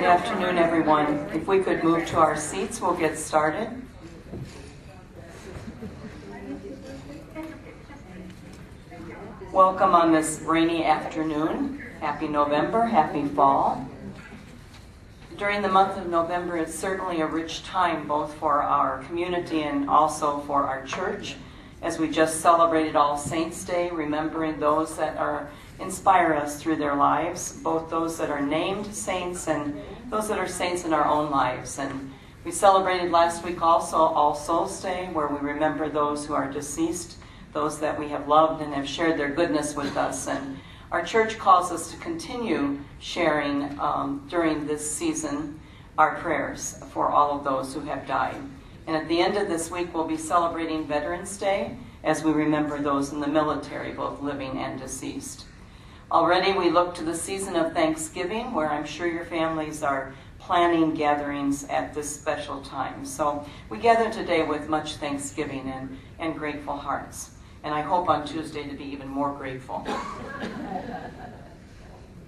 Good afternoon, everyone. If we could move to our seats, we'll get started. Welcome on this rainy afternoon. Happy November, happy fall. During the month of November, it's certainly a rich time both for our community and also for our church, as we just celebrated All Saints' Day, remembering those that inspire us through their lives, both those that are named saints and those that are saints in our own lives. And we celebrated last week also All Souls' Day, where we remember those who are deceased, those that we have loved and have shared their goodness with us. And our church calls us to continue sharing during this season our prayers for all of those who have died. And at the end of this week, we'll be celebrating Veterans Day as we remember those in the military, both living and deceased. Already we look to the season of Thanksgiving, where I'm sure your families are planning gatherings at this special time. So we gather today with much thanksgiving and grateful hearts. And I hope on Tuesday to be even more grateful.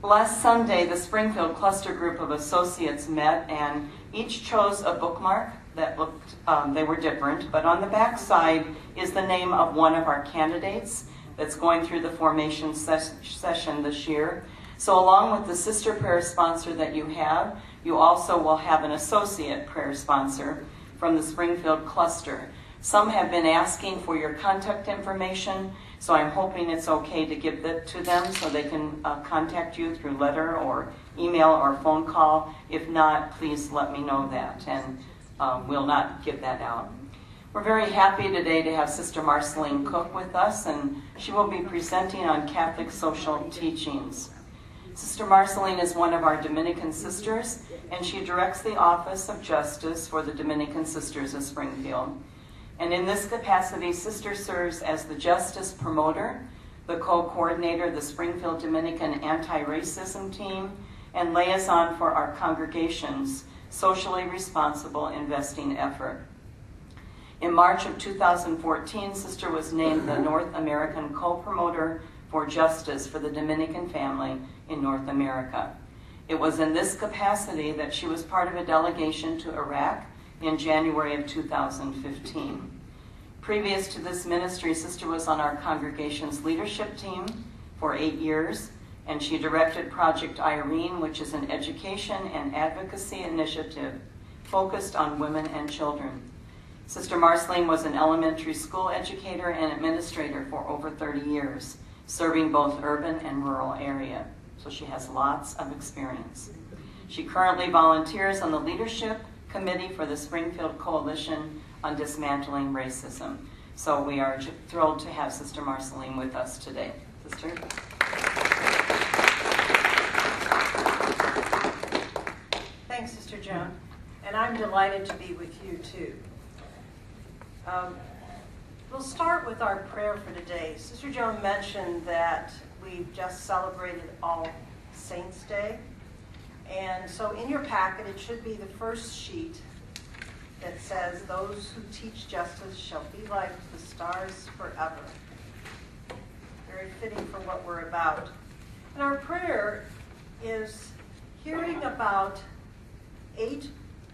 Last Sunday, the Springfield Cluster Group of Associates met and each chose a bookmark that looked, they were different, but on the back side is the name of one of our candidates that's going through the formation session this year. So along with the sister prayer sponsor that you also will have an associate prayer sponsor from the Springfield Cluster. Some have been asking for your contact information, so I'm hoping it's okay to give that to them so they can contact you through letter or email or phone call. If not, please let me know that, and we'll not give that out. We're very happy today to have Sister Marcelline Koch with us, and she will be presenting on Catholic social teachings. Sister Marcelline is one of our Dominican sisters, and she directs the Office of Justice for the Dominican Sisters of Springfield. And in this capacity, Sister serves as the Justice Promoter, the co-coordinator of the Springfield Dominican Anti-Racism Team, and liaison for our congregation's socially responsible investing effort. In March of 2014, Sister was named the North American Co-Promoter for Justice for the Dominican family in North America. It was in this capacity that she was part of a delegation to Iraq in January of 2015. Previous to this ministry, Sister was on our congregation's leadership team for 8 years, and she directed Project Irene, which is an education and advocacy initiative focused on women and children. Sister Marcelline was an elementary school educator and administrator for over 30 years, serving both urban and rural area. So she has lots of experience. She currently volunteers on the leadership committee for the Springfield Coalition on Dismantling Racism. So we are thrilled to have Sister Marcelline with us today. Sister? Thanks, Sister Joan. And I'm delighted to be with you too. We'll start with our prayer for today. Sister Joan mentioned that we've just celebrated All Saints' Day. And so in your packet, it should be the first sheet that says, "Those who teach justice shall be like the stars forever." Very fitting for what we're about. And our prayer is hearing about 8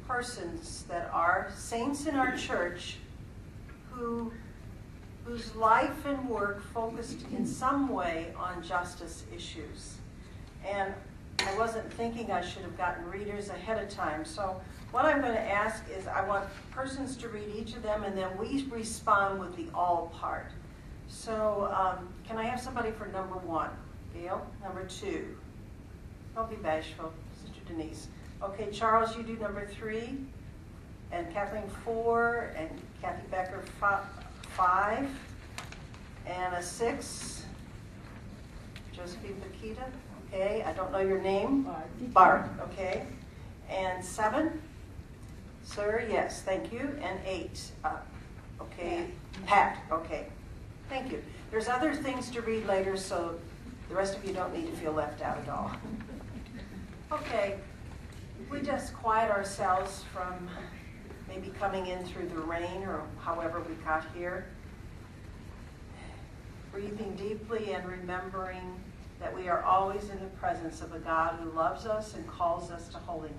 persons that are saints in our church whose life and work focused in some way on justice issues. And I wasn't thinking I should have gotten readers ahead of time. So what I'm going to ask is I want persons to read each of them, and then we respond with the all part. So can I have somebody for number 1? Gail? Number 2? Don't be bashful, Sister Denise. Okay, Charles, you do number 3. And Kathleen 4. And Kathy Becker 5. And a 6. Josephine Paquita. Okay, I don't know your name. Bart, okay. And 7? Sir, yes, thank you. And 8, okay. Pat, okay. Thank you. There's other things to read later, so the rest of you don't need to feel left out at all. Okay, we just quiet ourselves from maybe coming in through the rain or however we got here. Breathing deeply and remembering that we are always in the presence of a God who loves us and calls us to holiness.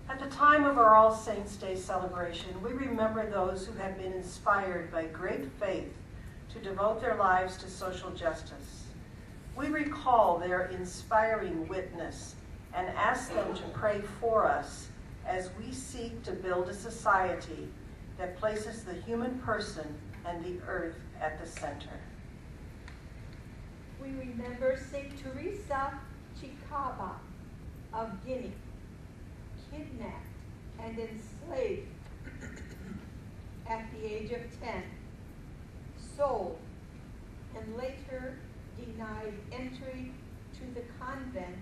At the time of our All Saints' Day celebration, we remember those who have been inspired by great faith to devote their lives to social justice. We recall their inspiring witness and ask them to pray for us as we seek to build a society that places the human person and the earth at the center. We remember St. Teresa Chikaba of Guinea, kidnapped and enslaved at the age of 10, sold, and later denied entry to the convent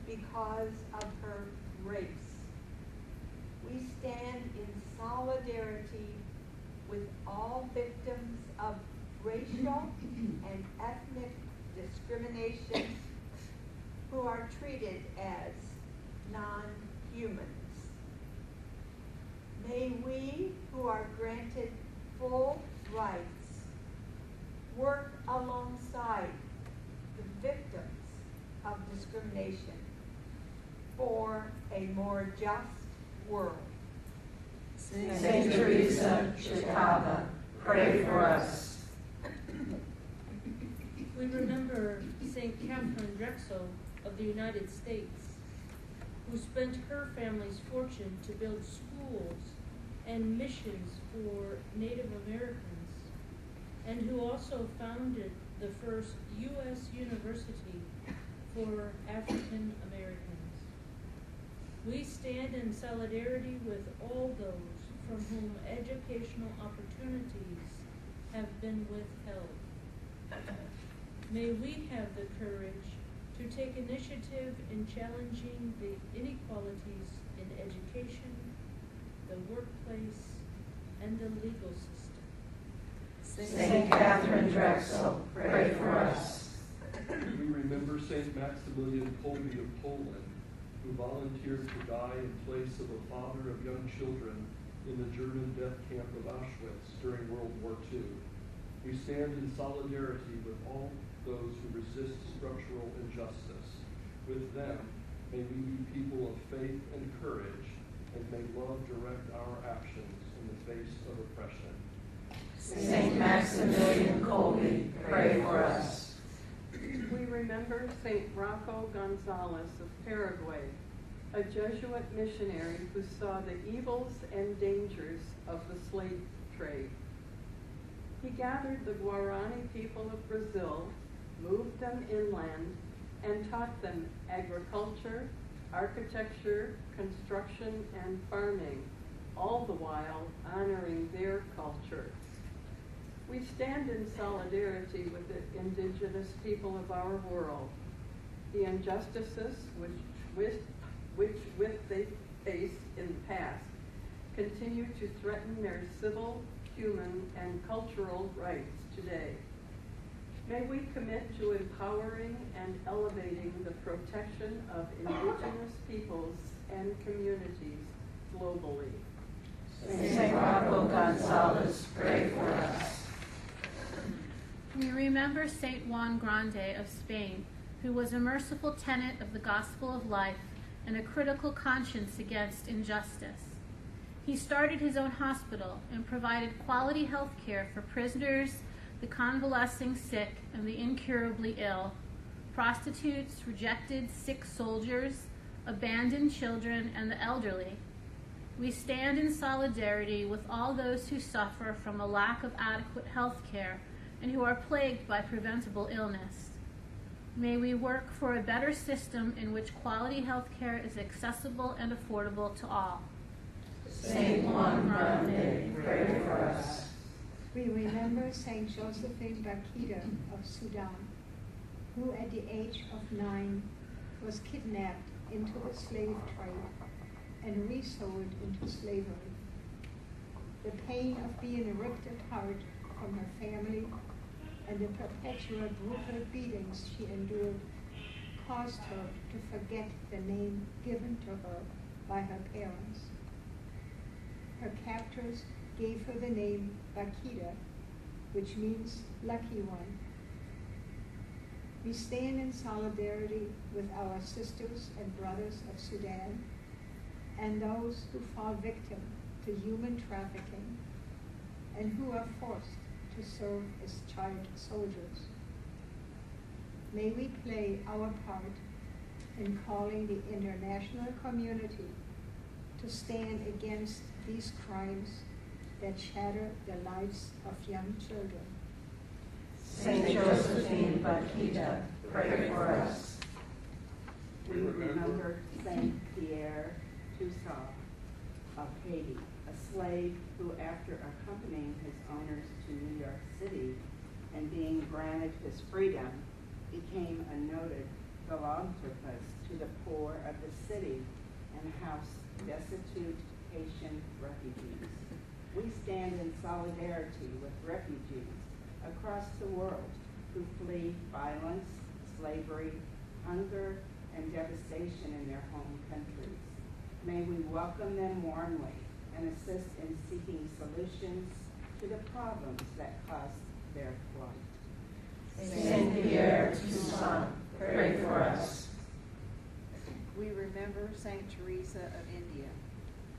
because of her race. We stand in solidarity with all victims of racial and ethnic discrimination who are treated as non-humans. May we, who are granted full rights, work alongside the victims of discrimination for a more just world. Saint Teresa Chikaba, pray for us. We remember St. Catherine Drexel of the United States, who spent her family's fortune to build schools and missions for Native Americans, and who also founded the first U.S. university for African Americans. We stand in solidarity with all those from whom educational opportunities have been withheld. May we have the courage to take initiative in challenging the inequalities in education, the workplace, and the legal system. Saint Catherine Drexel, pray for us. We remember St. Maximilian Koch of Poland, who volunteered to die in place of a father of young children in the German death camp of Auschwitz during World War II. We stand in solidarity with all those who resist structural injustice. With them, may we be people of faith and courage, and may love direct our actions in the face of oppression. Saint Maximilian Koch, pray for us. We remember St. Rocco Gonzalez of Paraguay, a Jesuit missionary who saw the evils and dangers of the slave trade. He gathered the Guarani people of Brazil, moved them inland, and taught them agriculture, architecture, construction, and farming, all the while honoring their culture. We stand in solidarity with the indigenous people of our world. The injustices which they faced in the past continue to threaten their civil, human, and cultural rights today. May we commit to empowering and elevating the protection of indigenous peoples and communities globally. Saint Rocco Gonzalez, pray for us. We remember Saint Juan Grande of Spain, who was a merciful tenet of the gospel of life and a critical conscience against injustice. He started his own hospital and provided quality health care for prisoners, the convalescing sick, and the incurably ill, prostitutes, rejected sick soldiers, abandoned children, and the elderly. We stand in solidarity with all those who suffer from a lack of adequate health care and who are plagued by preventable illness. May we work for a better system in which quality health care is accessible and affordable to all. Saint Juan Grande, pray for us. We remember Saint Josephine Bakita of Sudan, who at the age of 9 was kidnapped into the slave trade and resold into slavery. The pain of being ripped apart from her family and the perpetual brutal beatings she endured caused her to forget the name given to her by her parents. Her captors gave her the name Bakita, which means lucky one, We stand in solidarity with our sisters and brothers of Sudan and those who fall victim to human trafficking and who are forced to serve as child soldiers. May we play our part in calling the international community to stand against these crimes that shatter the lives of young children. Saint Josephine Bakhita, pray for us. We remember Saint Pierre Toussaint of Haiti, a slave who, after accompanying his owners to New York City and being granted his freedom, became a noted philanthropist to the poor of the city and housed destitute Haitian refugees. We stand in solidarity with refugees across the world who flee violence, slavery, hunger, and devastation in their home countries. May we welcome them warmly and assist in seeking solutions to the problems that caused their plight. Saint Pierre Toussaint, pray for us. We remember Saint Teresa of India,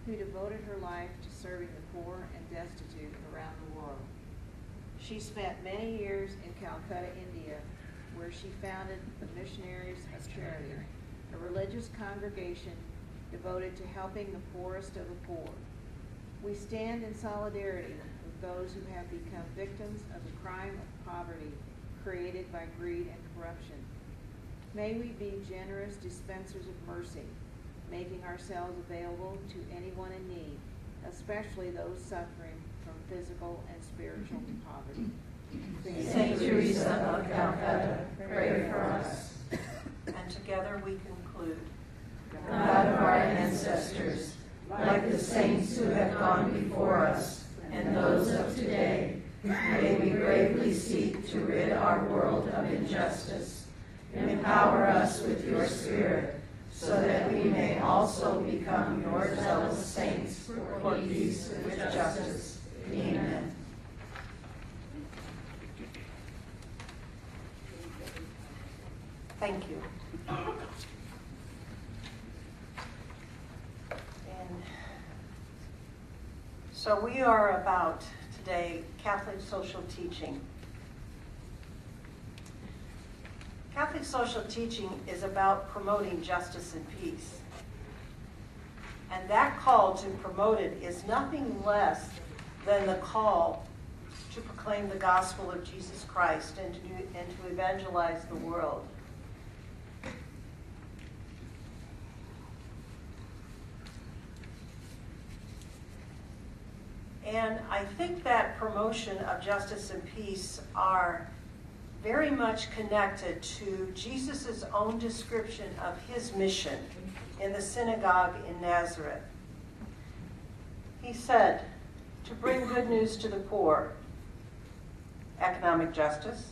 who devoted her life to serving the poor and destitute around the world. She spent many years in Calcutta, India, where she founded the Missionaries of Charity, a religious congregation devoted to helping the poorest of the poor. We stand in solidarity with those who have become victims of the crime of poverty created by greed and corruption. May we be generous dispensers of mercy, making ourselves available to anyone in need, especially those suffering from physical and spiritual poverty. Saint Teresa of Calcutta, pray for us. And together we conclude. God of our ancestors, like the saints who have gone before us and those of today, may we bravely seek to rid our world of injustice. Empower us with your Spirit, so that we may also become your zealous saints for peace with justice. Amen. Thank you. And so we are about today Catholic social teaching. Catholic social teaching is about promoting justice and peace. And that call to promote it is nothing less than the call to proclaim the gospel of Jesus Christ and to evangelize the world. And I think that promotion of justice and peace are very much connected to Jesus' own description of his mission in the synagogue in Nazareth. He said, to bring good news to the poor, economic justice,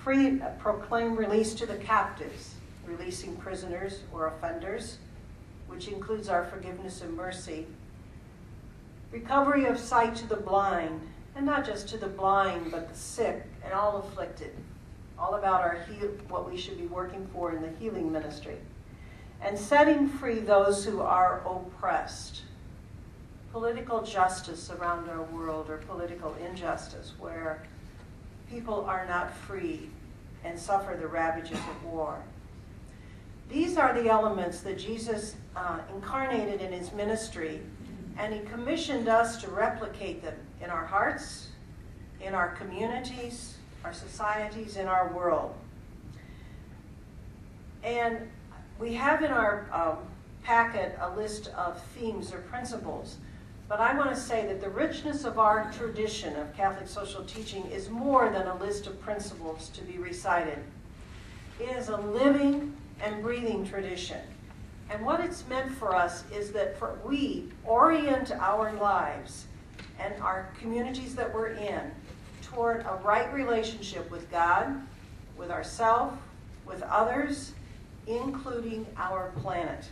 proclaim release to the captives, releasing prisoners or offenders, which includes our forgiveness and mercy, recovery of sight to the blind, and not just to the blind, but the sick and all afflicted. All about our what we should be working for in the healing ministry. And setting free those who are oppressed. Political justice around our world, or political injustice, where people are not free and suffer the ravages of war. These are the elements that Jesus incarnated in his ministry, and he commissioned us to replicate them in our hearts, in our communities, our societies, in our world. And we have in our packet a list of themes or principles, but I want to say that the richness of our tradition of Catholic social teaching is more than a list of principles to be recited. It is a living and breathing tradition. And what it's meant for us is that we orient our lives and our communities that we're in toward a right relationship with God, with ourselves, with others, including our planet.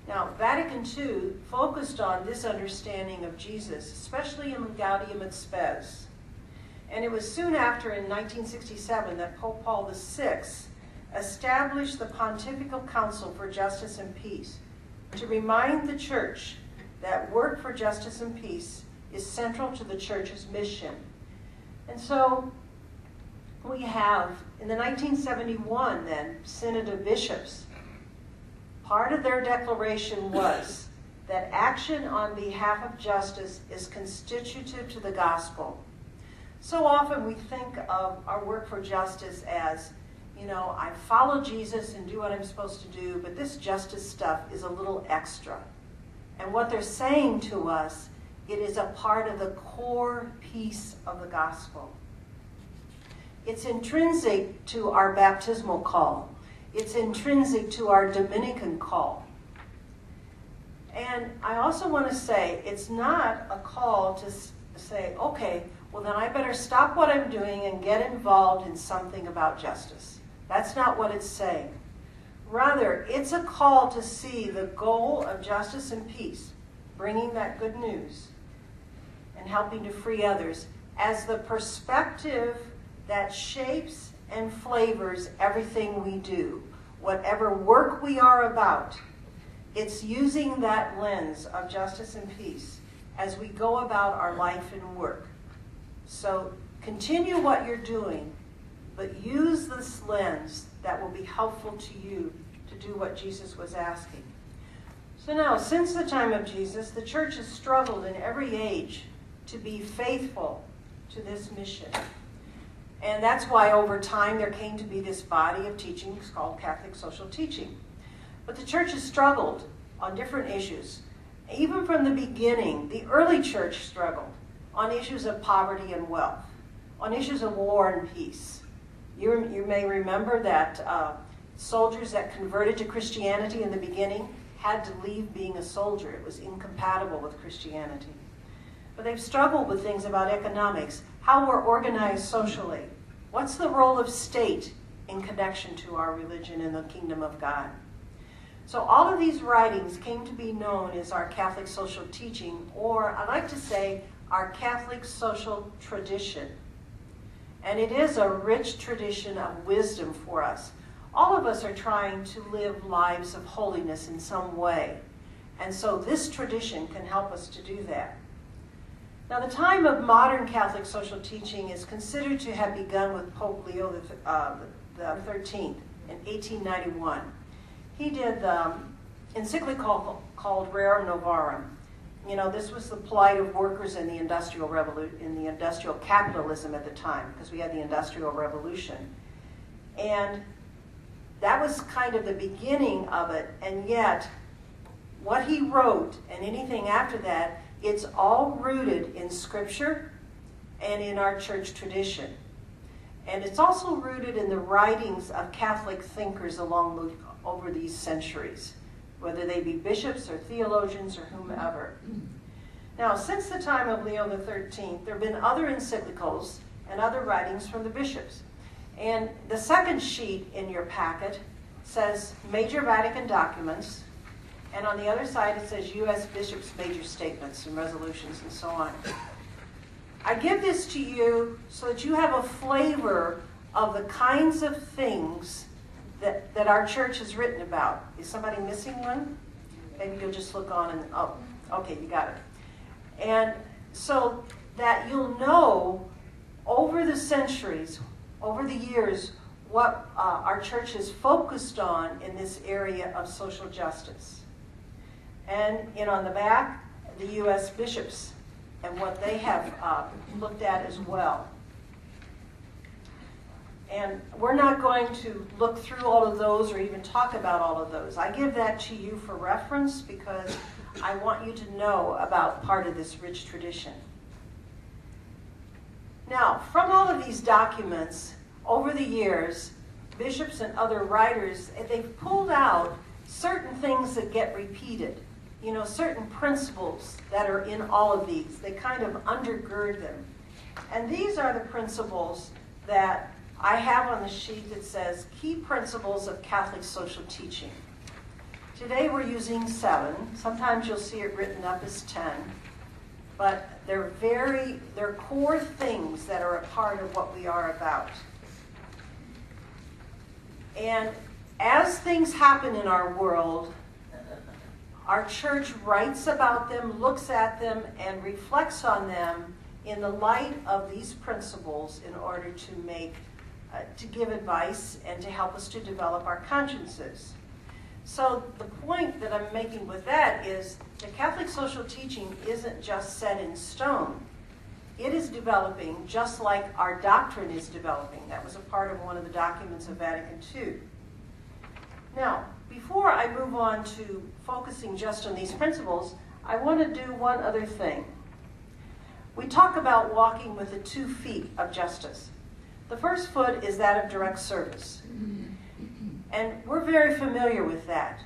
Now, Vatican II focused on this understanding of Jesus, especially in Gaudium et Spes. And it was soon after, in 1967, that Pope Paul VI established the Pontifical Council for Justice and Peace to remind the Church that work for justice and peace is central to the Church's mission. And so we have, in the 1971 then, Synod of Bishops, part of their declaration was that action on behalf of justice is constitutive to the gospel. So often we think of our work for justice as, I follow Jesus and do what I'm supposed to do, but this justice stuff is a little extra. And what they're saying to us, it is a part of the core piece of the gospel. It's intrinsic to our baptismal call. It's intrinsic to our Dominican call. And I also want to say, it's not a call to say, okay, well then I better stop what I'm doing and get involved in something about justice. That's not what it's saying. Rather, it's a call to see the goal of justice and peace, bringing that good news and helping to free others, as the perspective that shapes and flavors everything we do. Whatever work we are about, it's using that lens of justice and peace as we go about our life and work. So continue what you're doing, but use this lens that will be helpful to you to do what Jesus was asking. So now, since the time of Jesus, the Church has struggled in every age to be faithful to this mission. And that's why over time there came to be this body of teachings called Catholic social teaching. But the Church has struggled on different issues. Even from the beginning, the early Church struggled on issues of poverty and wealth, on issues of war and peace. You may remember that soldiers that converted to Christianity in the beginning had to leave being a soldier. It was incompatible with Christianity. But they've struggled with things about economics, how we're organized socially. What's the role of state in connection to our religion and the kingdom of God? So all of these writings came to be known as our Catholic social teaching, or I like to say our Catholic social tradition. And it is a rich tradition of wisdom for us. All of us are trying to live lives of holiness in some way. And so this tradition can help us to do that. Now, the time of modern Catholic social teaching is considered to have begun with Pope Leo XIII in 1891. He did the encyclical called Rerum Novarum. This was the plight of workers in the industrial capitalism at the time, because we had the Industrial Revolution. And that was kind of the beginning of it, and yet what he wrote and anything after that, it's all rooted in Scripture and in our church tradition. And it's also rooted in the writings of Catholic thinkers over these centuries, whether they be bishops or theologians or whomever. Now, since the time of Leo XIII, there have been other encyclicals and other writings from the bishops. And the second sheet in your packet says Major Vatican Documents, and on the other side it says U.S. Bishops' Major Statements and Resolutions and so on. I give this to you so that you have a flavor of the kinds of things that our church has written about. Is somebody missing one? Maybe you'll just look on and, oh, okay, you got it. And so that you'll know over the centuries, over the years, what our church has focused on in this area of social justice. And on the back, the U.S. bishops and what they have looked at as well. And we're not going to look through all of those or even talk about all of those. I give that to you for reference because I want you to know about part of this rich tradition. Now, from all of these documents, over the years, bishops and other writers, they've pulled out certain things that get repeated. Certain principles that are in all of these. They kind of undergird them. And these are the principles that I have on the sheet that says Key Principles of Catholic Social Teaching. Today we're using 7. Sometimes you'll see it written up as 10. but they're core things that are a part of what we are about. And as things happen in our world, our church writes about them, looks at them, and reflects on them in the light of these principles in order to give advice and to help us to develop our consciences. So the point that I'm making with that is the Catholic social teaching isn't just set in stone. It is developing just like our doctrine is developing. That was a part of one of the documents of Vatican II. Now, before I move on to focusing just on these principles, I want to do one other thing. We talk about walking with the 2 feet of justice. The first foot is that of direct service. And we're very familiar with that.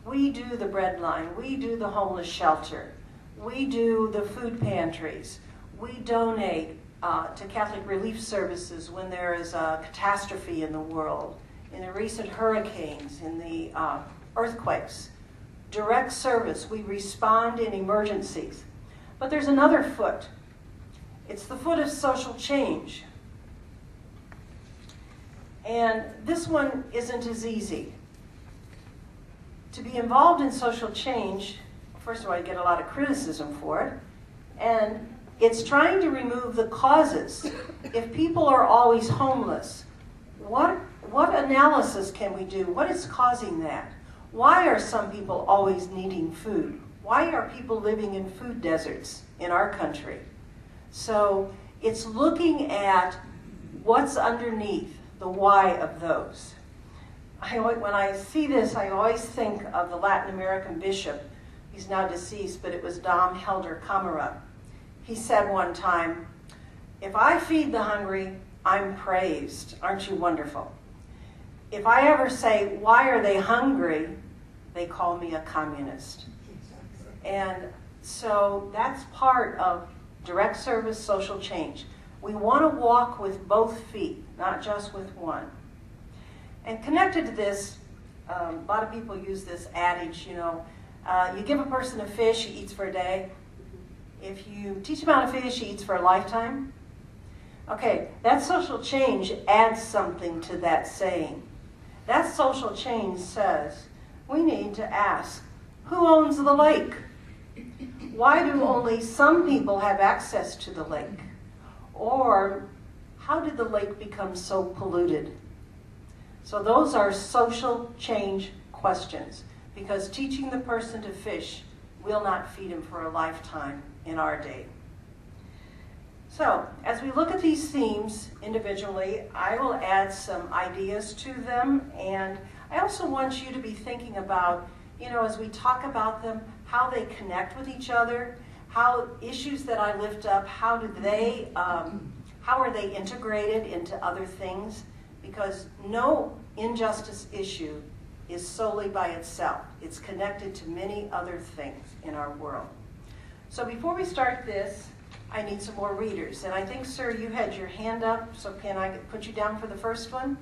We do the bread line. We do the homeless shelter. We do the food pantries. We donate to Catholic relief services when there is a catastrophe in the world, in the recent hurricanes, in the earthquakes. Direct service. We respond in emergencies. But there's another foot. It's the foot of social change. And this one isn't as easy. To be involved in social change, first of all, you get a lot of criticism for it, and it's trying to remove the causes. If people are always homeless, what analysis can we do? What is causing that? Why are some people always needing food? Why are people living in food deserts in our country? So it's looking at what's underneath the why of those. When I see this, I always think of the Latin American bishop. He's now deceased, but it was Dom Helder Camara. He said one time, "If I feed the hungry, I'm praised. Aren't you wonderful? If I ever say, why are they hungry? They call me a communist." And so that's part of direct service social change. We want to walk with both feet, not just with one. And connected to this, a lot of people use this adage, you give a person a fish, he eats for a day. If you teach him how to fish, he eats for a lifetime. Okay, that social change adds something to that saying. That social change says, we need to ask, who owns the lake? Why do only some people have access to the lake? Or how did the lake become so polluted? So those are social change questions, because teaching the person to fish will not feed him for a lifetime in our day. So as we look at these themes individually, I will add some ideas to them, and I also want you to be thinking about, as we talk about them, how they connect with each other, how issues that I lift up, how are they integrated into other things? Because no injustice issue is solely by itself. It's connected to many other things in our world. So before we start this, I need some more readers. And I think, sir, you had your hand up, so can I put you down for the first one?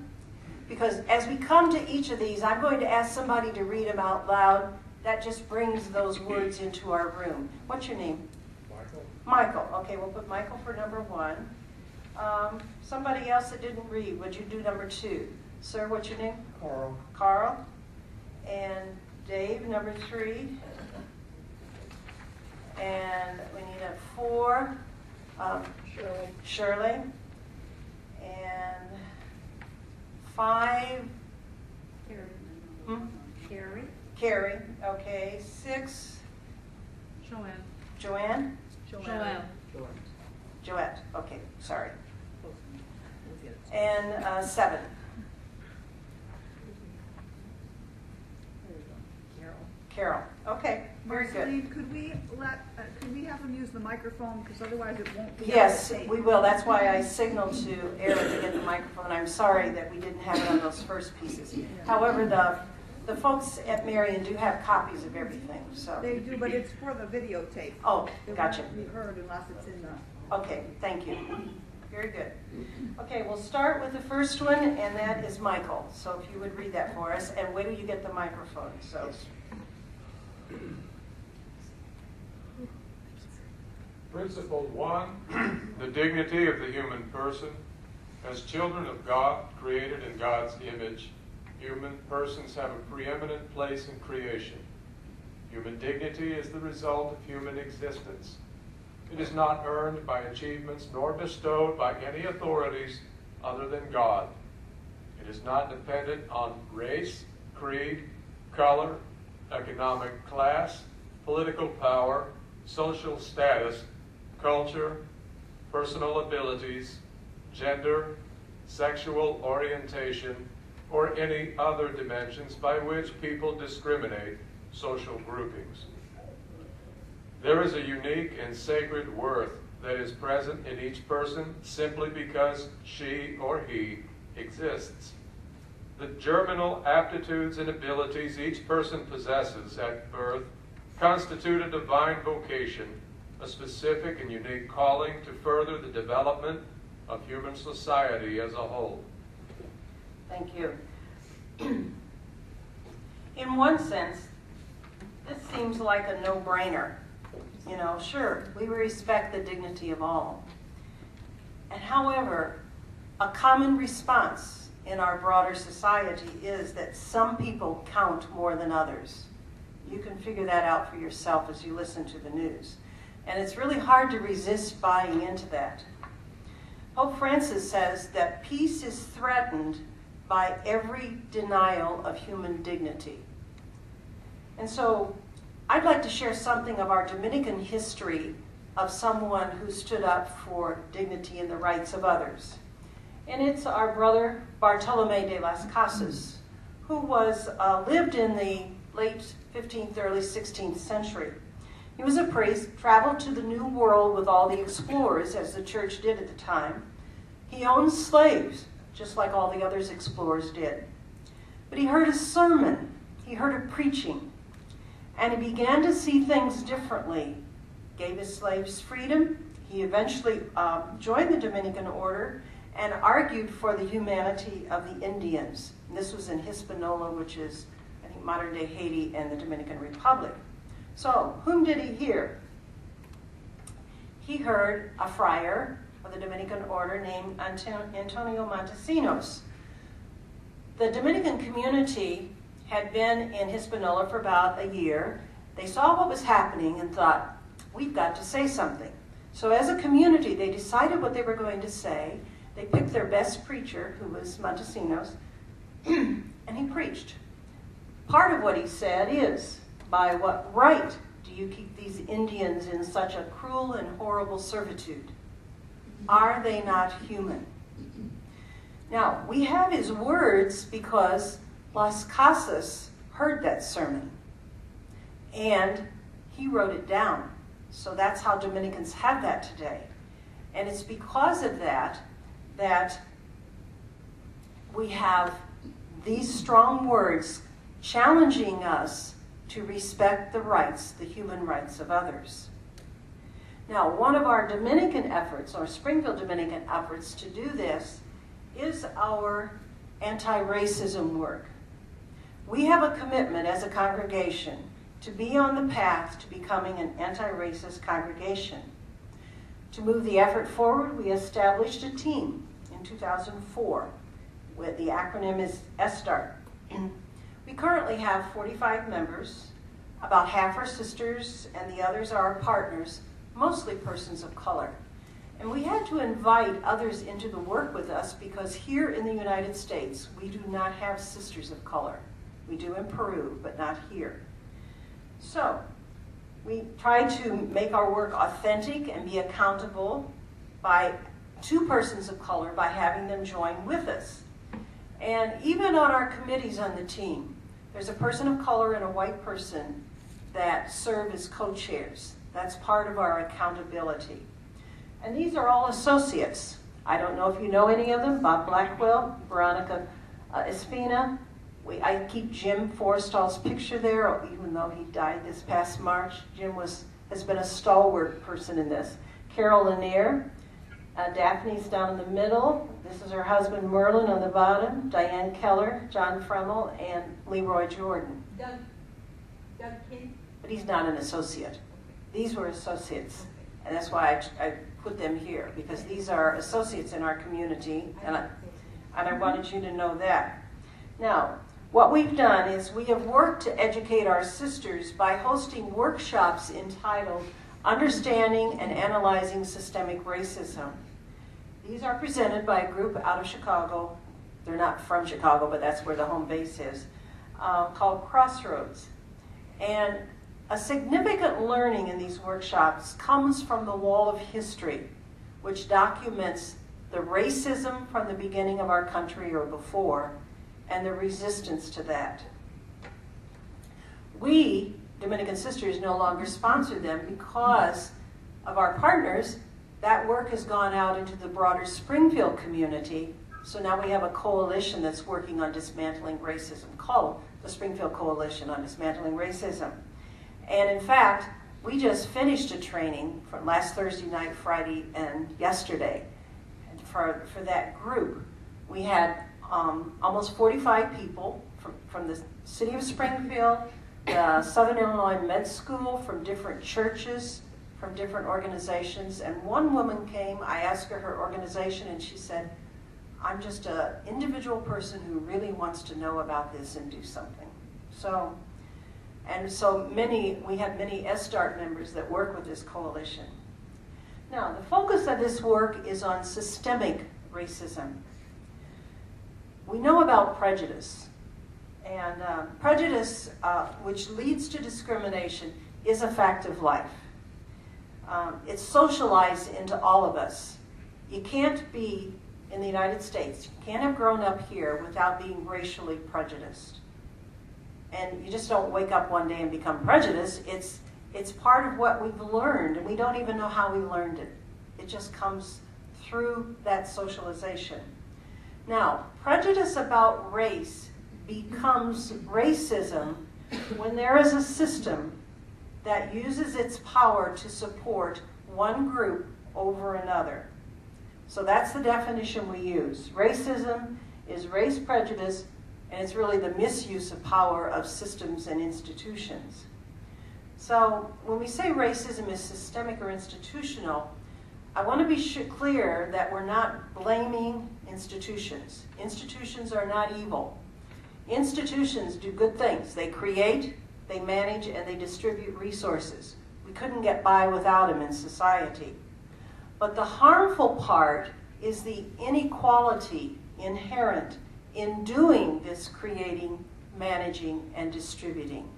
Because as we come to each of these, I'm going to ask somebody to read them out loud. That just brings those words into our room. What's your name? Michael. Michael. Okay, we'll put Michael for number 1. Somebody else that didn't read, would you do number 2? Sir, what's your name? Carl. Carl. And Dave, number 3. And we need a 4. Shirley. And 5. Carrie. Okay. 6. Joanne. Joette. Okay. Sorry. And 7. Carol. Okay. Very good. Marcelline, could we have them use the microphone, because otherwise it won't be. Yes, we will. That's why I signaled to Eric to get the microphone. I'm sorry that we didn't have it on those first pieces. However, the folks at Marion do have copies of everything. So They do, but it's for the videotape. Oh, It gotcha. won't be heard unless it's in the. Okay, thank you. Very good. Okay, we'll start with the first one, and that is Michael. So if you would read that for us, and wait till you get the microphone. So. Principle 1, the dignity of the human person. As children of God, created in God's image, human persons have a preeminent place in creation. Human dignity is the result of human existence. It is not earned by achievements nor bestowed by any authorities other than God. It is not dependent on race, creed, color, economic class, political power, social status, culture, personal abilities, gender, sexual orientation, or any other dimensions by which people discriminate social groupings. There is a unique and sacred worth that is present in each person simply because she or he exists. The germinal aptitudes and abilities each person possesses at birth constitute a divine vocation, a specific and unique calling to further the development of human society as a whole. Thank you. In one sense, this seems like a no-brainer. You know, sure, we respect the dignity of all. And however, a common response in our broader society is that some people count more than others. You can figure that out for yourself as you listen to the news. And it's really hard to resist buying into that. Pope Francis says that peace is threatened by every denial of human dignity. And so I'd like to share something of our Dominican history of someone who stood up for dignity and the rights of others. And it's our brother Bartolome de las Casas, who lived in the late 15th, early 16th century. He was a priest, traveled to the New World with all the explorers, as the church did at the time. He owned slaves, just like all the other explorers did. But he heard a sermon, he heard a preaching, and he began to see things differently. Gave his slaves freedom. He eventually joined the Dominican order and argued for the humanity of the Indians. And this was in Hispaniola, which is, I think, modern-day Haiti and the Dominican Republic. So, whom did he hear? He heard a friar of the Dominican order named Antonio Montesinos. The Dominican community had been in Hispaniola for about a year. They saw what was happening and thought, we've got to say something. So as a community, they decided what they were going to say. They picked their best preacher, who was Montesinos, and he preached. Part of what he said is, by what right do you keep these Indians in such a cruel and horrible servitude? Are they not human? Now, we have his words because Las Casas heard that sermon, and he wrote it down. So that's how Dominicans have that today. And it's because of that that we have these strong words challenging us to respect the rights, the human rights of others. Now, one of our Dominican efforts, or Springfield Dominican efforts to do this, is our anti-racism work. We have a commitment as a congregation to be on the path to becoming an anti-racist congregation. To move the effort forward, we established a team in 2004. With the acronym is SSTART. We currently have 45 members. About half are sisters and the others are our partners, mostly persons of color. And we had to invite others into the work with us because here in the United States, we do not have sisters of color. We do in Peru, but not here. So, we try to make our work authentic and be accountable to persons of color by having them join with us. And even on our committees on the team, there's a person of color and a white person that serve as co-chairs. That's part of our accountability. And these are all associates. I don't know if you know any of them. Bob Blackwell, Veronica Espina. I keep Jim Forstall's picture there, even though he died this past March. Jim has been a stalwart person in this. Carol Lanier, Daphne's down in the middle. This is her husband Merlin on the bottom. Diane Keller, John Fremmel, and Leroy Jordan. Doug King? But he's not an associate. These were associates. And that's why I put them here, because these are associates in our community, and I wanted you to know that. Now, what we've done is we have worked to educate our sisters by hosting workshops entitled Understanding and Analyzing Systemic Racism. These are presented by a group out of Chicago. They're not from Chicago, but that's where the home base is, called Crossroads. And a significant learning in these workshops comes from the Wall of History, which documents the racism from the beginning of our country or before, and the resistance to that. We, Dominican Sisters, no longer sponsor them because of our partners. That work has gone out into the broader Springfield community, so now we have a coalition that's working on dismantling racism, called the Springfield Coalition on Dismantling Racism. And in fact, we just finished a training from last Thursday night, Friday, and yesterday. And for that group, we had almost 45 people from the city of Springfield, the Southern Illinois Med School, from different churches, from different organizations. And one woman came, I asked her organization, and she said, I'm just an individual person who really wants to know about this and do something. So we have many SDART members that work with this coalition. Now, the focus of this work is on systemic racism. We know about prejudice, and prejudice, which leads to discrimination, is a fact of life. It's socialized into all of us. You can't be in the United States, you can't have grown up here without being racially prejudiced. And you just don't wake up one day and become prejudiced. It's part of what we've learned, and we don't even know how we learned it. It just comes through that socialization. Now, prejudice about race becomes racism when there is a system that uses its power to support one group over another. So that's the definition we use. Racism is race prejudice, and it's really the misuse of power of systems and institutions. So when we say racism is systemic or institutional, I want to be clear that we're not blaming institutions. Institutions are not evil. Institutions do good things. They create, they manage, and they distribute resources. We couldn't get by without them in society. But the harmful part is the inequality inherent in doing this creating, managing, and distributing.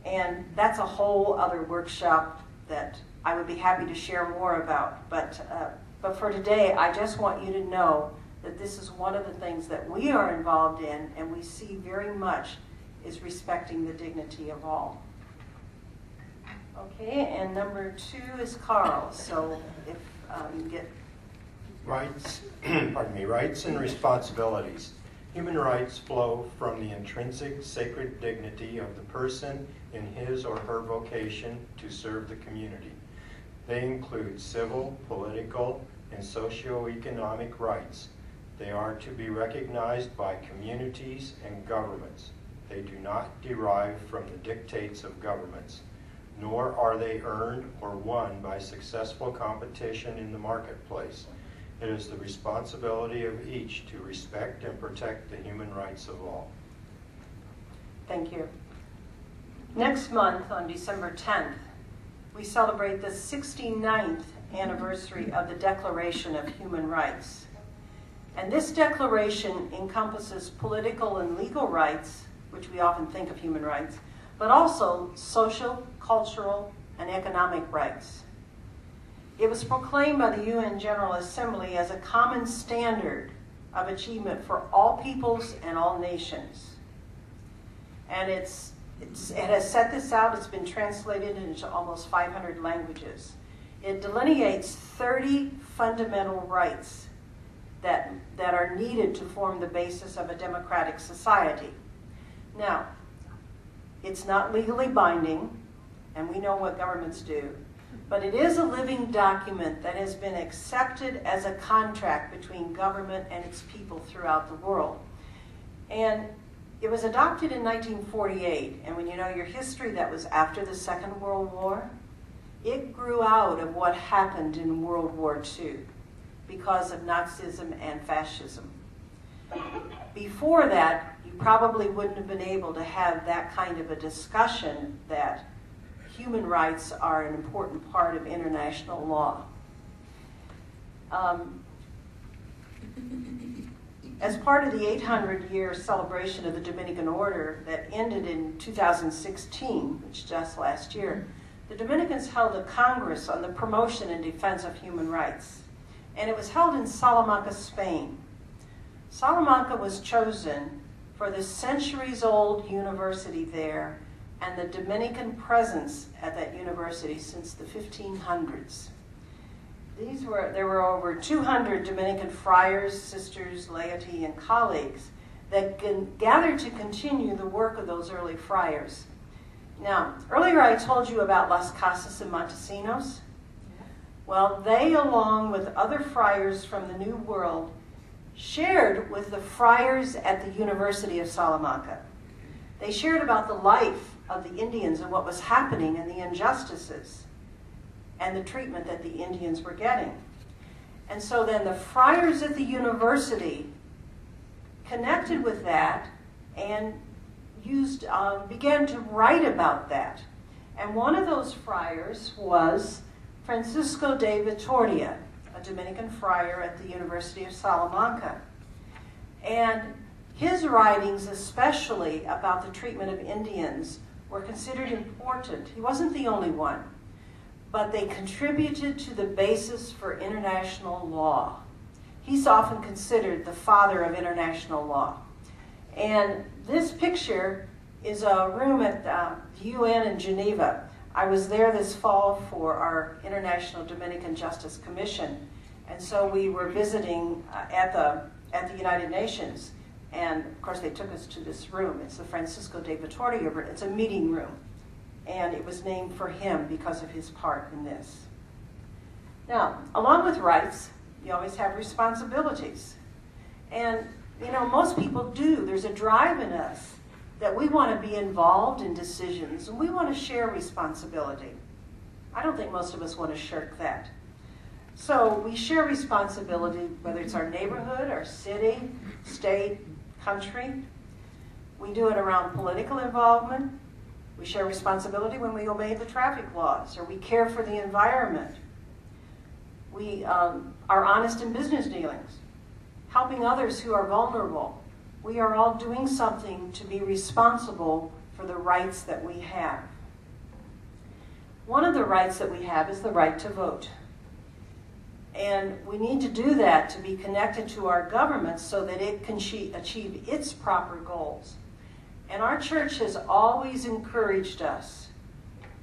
And that's a whole other workshop that I would be happy to share more about. But for today, I just want you to know that this is one of the things that we are involved in, and we see very much is respecting the dignity of all. Okay, and number 2 is Carl. So if you get rights, rights and responsibilities. Human rights flow from the intrinsic sacred dignity of the person in his or her vocation to serve the community. They include civil, political, and socioeconomic rights. They are to be recognized by communities and governments. They do not derive from the dictates of governments, nor are they earned or won by successful competition in the marketplace. It is the responsibility of each to respect and protect the human rights of all. Thank you. Next month, on December 10th, we celebrate the 69th anniversary of the Declaration of Human Rights. And this declaration encompasses political and legal rights, which we often think of human rights, but also social, cultural, and economic rights. It was proclaimed by the UN General Assembly as a common standard of achievement for all peoples and all nations. And it has set this out. It's been translated into almost 500 languages. It delineates 30 fundamental rights that are needed to form the basis of a democratic society. Now, it's not legally binding, and we know what governments do, but it is a living document that has been accepted as a contract between government and its people throughout the world. And it was adopted in 1948, and when you know your history, that was after the Second World War. It grew out of what happened in World War II because of Nazism and fascism. Before that, you probably wouldn't have been able to have that kind of a discussion that human rights are an important part of international law. As part of the 800-year celebration of the Dominican Order that ended in 2016, which just last year, the Dominicans held a Congress on the promotion and defense of human rights. And it was held in Salamanca, Spain. Salamanca was chosen for the centuries-old university there and the Dominican presence at that university since the 1500s. There were over 200 Dominican friars, sisters, laity, and colleagues that gathered to continue the work of those early friars. Now, earlier I told you about Las Casas and Montesinos. Well, they, along with other friars from the New World, shared with the friars at the University of Salamanca. They shared about the life of the Indians and what was happening and the injustices and the treatment that the Indians were getting. And so then the friars at the university connected with that and began to write about that. And one of those friars was Francisco de Vitoria, a Dominican friar at the University of Salamanca. And his writings, especially about the treatment of Indians, were considered important. He wasn't the only one, but they contributed to the basis for international law. He's often considered the father of international law. And this picture is a room at the UN in Geneva. I was there this fall for our International Dominican Justice Commission, and so we were visiting at the United Nations, and of course they took us to this room. It's the Francisco de Vitoria room. It's a meeting room, and it was named for him because of his part in this. Now, along with rights, you always have responsibilities. And, you know, most people do. There's a drive in us that we want to be involved in decisions, and we want to share responsibility. I don't think most of us want to shirk that. So we share responsibility, whether it's our neighborhood, our city, state, country. We do it around political involvement. We share responsibility when we obey the traffic laws, or we care for the environment. We are honest in business dealings, helping others who are vulnerable. We are all doing something to be responsible for the rights that we have. One of the rights that we have is the right to vote. And we need to do that to be connected to our government so that it can achieve its proper goals. And our church has always encouraged us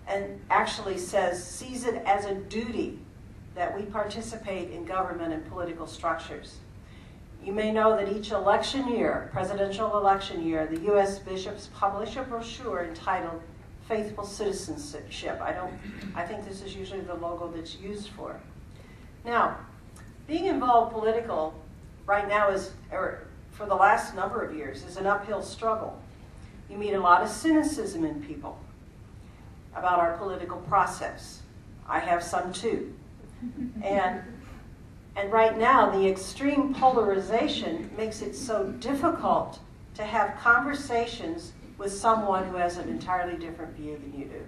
and actually sees it as a duty that we participate in government and political structures. You may know that each election year, presidential election year, the U.S. bishops publish a brochure entitled Faithful Citizenship. I think this is usually the logo that's used for it. Now, being involved political right now or for the last number of years, is an uphill struggle. You meet a lot of cynicism in people about our political process. I have some too. And right now, the extreme polarization makes it so difficult to have conversations with someone who has an entirely different view than you do.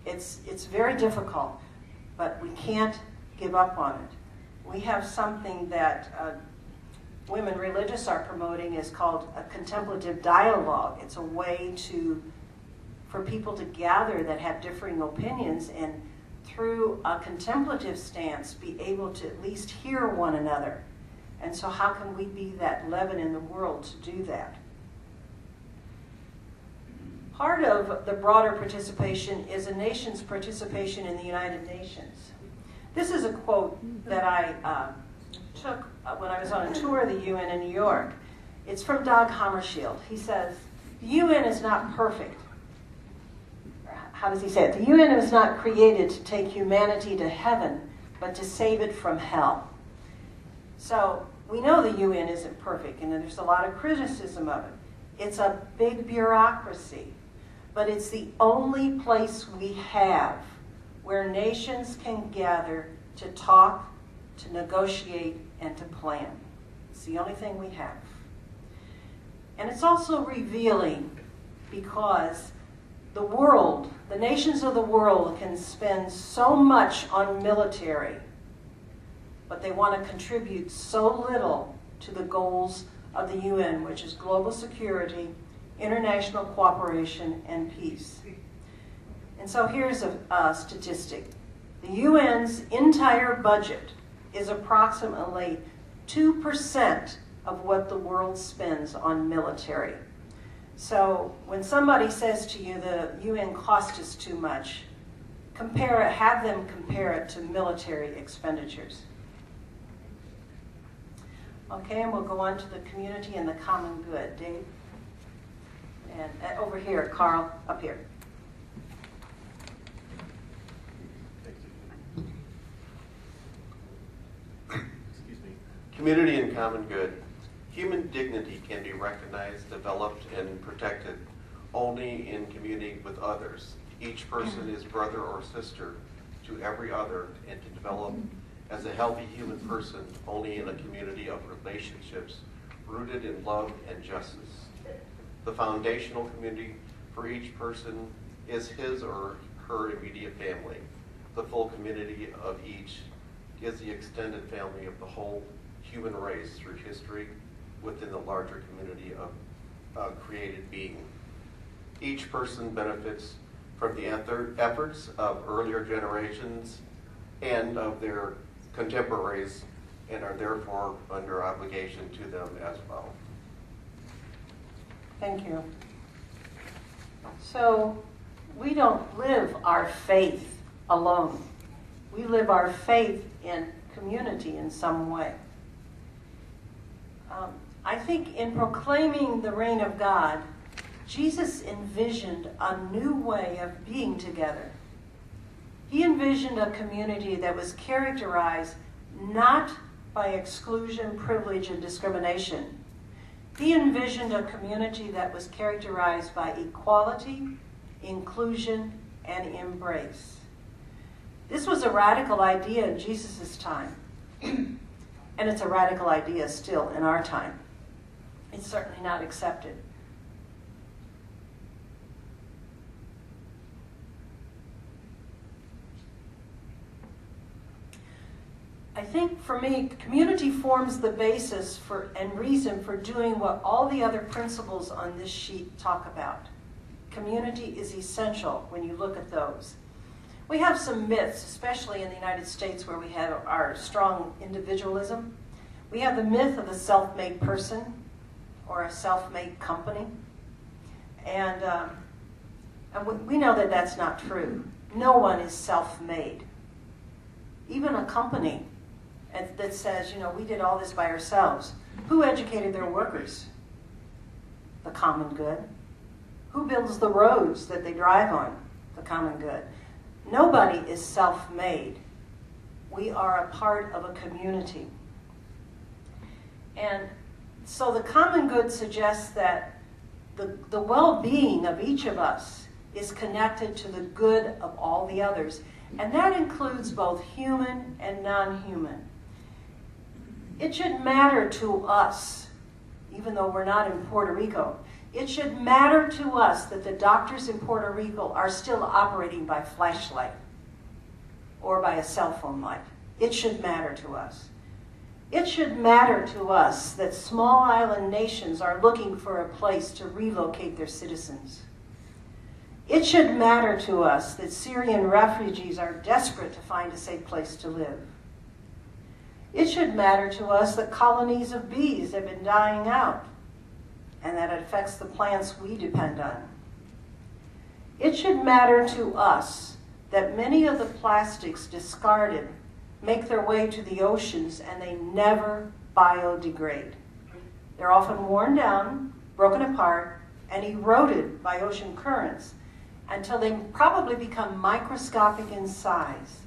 It's very difficult, but we can't give up on it. We have something that women religious are promoting is called a contemplative dialogue. It's a way for people to gather that have differing opinions and through a contemplative stance, be able to at least hear one another. And so how can we be that leaven in the world to do that? Part of the broader participation is a nation's participation in the United Nations. This is a quote that I took when I was on a tour of the UN in New York. It's from Dag Hammarskjöld. He says, "The UN is not perfect." How does he say it? "The UN was not created to take humanity to heaven, but to save it from hell." So we know the UN isn't perfect, and there's a lot of criticism of it. It's a big bureaucracy, but it's the only place we have where nations can gather to talk, to negotiate, and to plan. It's the only thing we have. And it's also revealing because the world, the nations of the world can spend so much on military, but they want to contribute so little to the goals of the UN, which is global security, international cooperation, and peace. And so here's a statistic. The UN's entire budget is approximately 2% of what the world spends on military. So when somebody says to you the UN cost us too much, have them compare it to military expenditures. Okay, and we'll go on to the community and the common good. Dave? And over here, Carl, up here. Excuse me. Community and common good. Human dignity can be recognized, developed, and protected only in community with others. Each person is brother or sister to every other, and to develop as a healthy human person only in a community of relationships rooted in love and justice. The foundational community for each person is his or her immediate family. The full community of each is the extended family of the whole human race through history within the larger community of created being. Each person benefits from the efforts of earlier generations and of their contemporaries, and are therefore under obligation to them as well. Thank you. So we don't live our faith alone. We live our faith in community in some way. I think in proclaiming the reign of God, Jesus envisioned a new way of being together. He envisioned a community that was characterized not by exclusion, privilege, and discrimination. He envisioned a community that was characterized by equality, inclusion, and embrace. This was a radical idea in Jesus' time, and it's a radical idea still in our time. It's certainly not accepted. I think for me, community forms the basis for and reason for doing what all the other principles on this sheet talk about. Community is essential when you look at those. We have some myths, especially in the United States where we have our strong individualism. We have the myth of the self-made person or a self-made company. And we know that that's not true. No one is self-made. Even a company that says, you know, we did all this by ourselves. Who educated their workers? The common good. Who builds the roads that they drive on? The common good. Nobody is self-made. We are a part of a community. And so the common good suggests that the well-being of each of us is connected to the good of all the others. And that includes both human and non-human. It should matter to us, even though we're not in Puerto Rico, it should matter to us that the doctors in Puerto Rico are still operating by flashlight or by a cell phone light. It should matter to us. It should matter to us that small island nations are looking for a place to relocate their citizens. It should matter to us that Syrian refugees are desperate to find a safe place to live. It should matter to us that colonies of bees have been dying out and that it affects the plants we depend on. It should matter to us that many of the plastics discarded make their way to the oceans and they never biodegrade. They're often worn down, broken apart, and eroded by ocean currents until they probably become microscopic in size.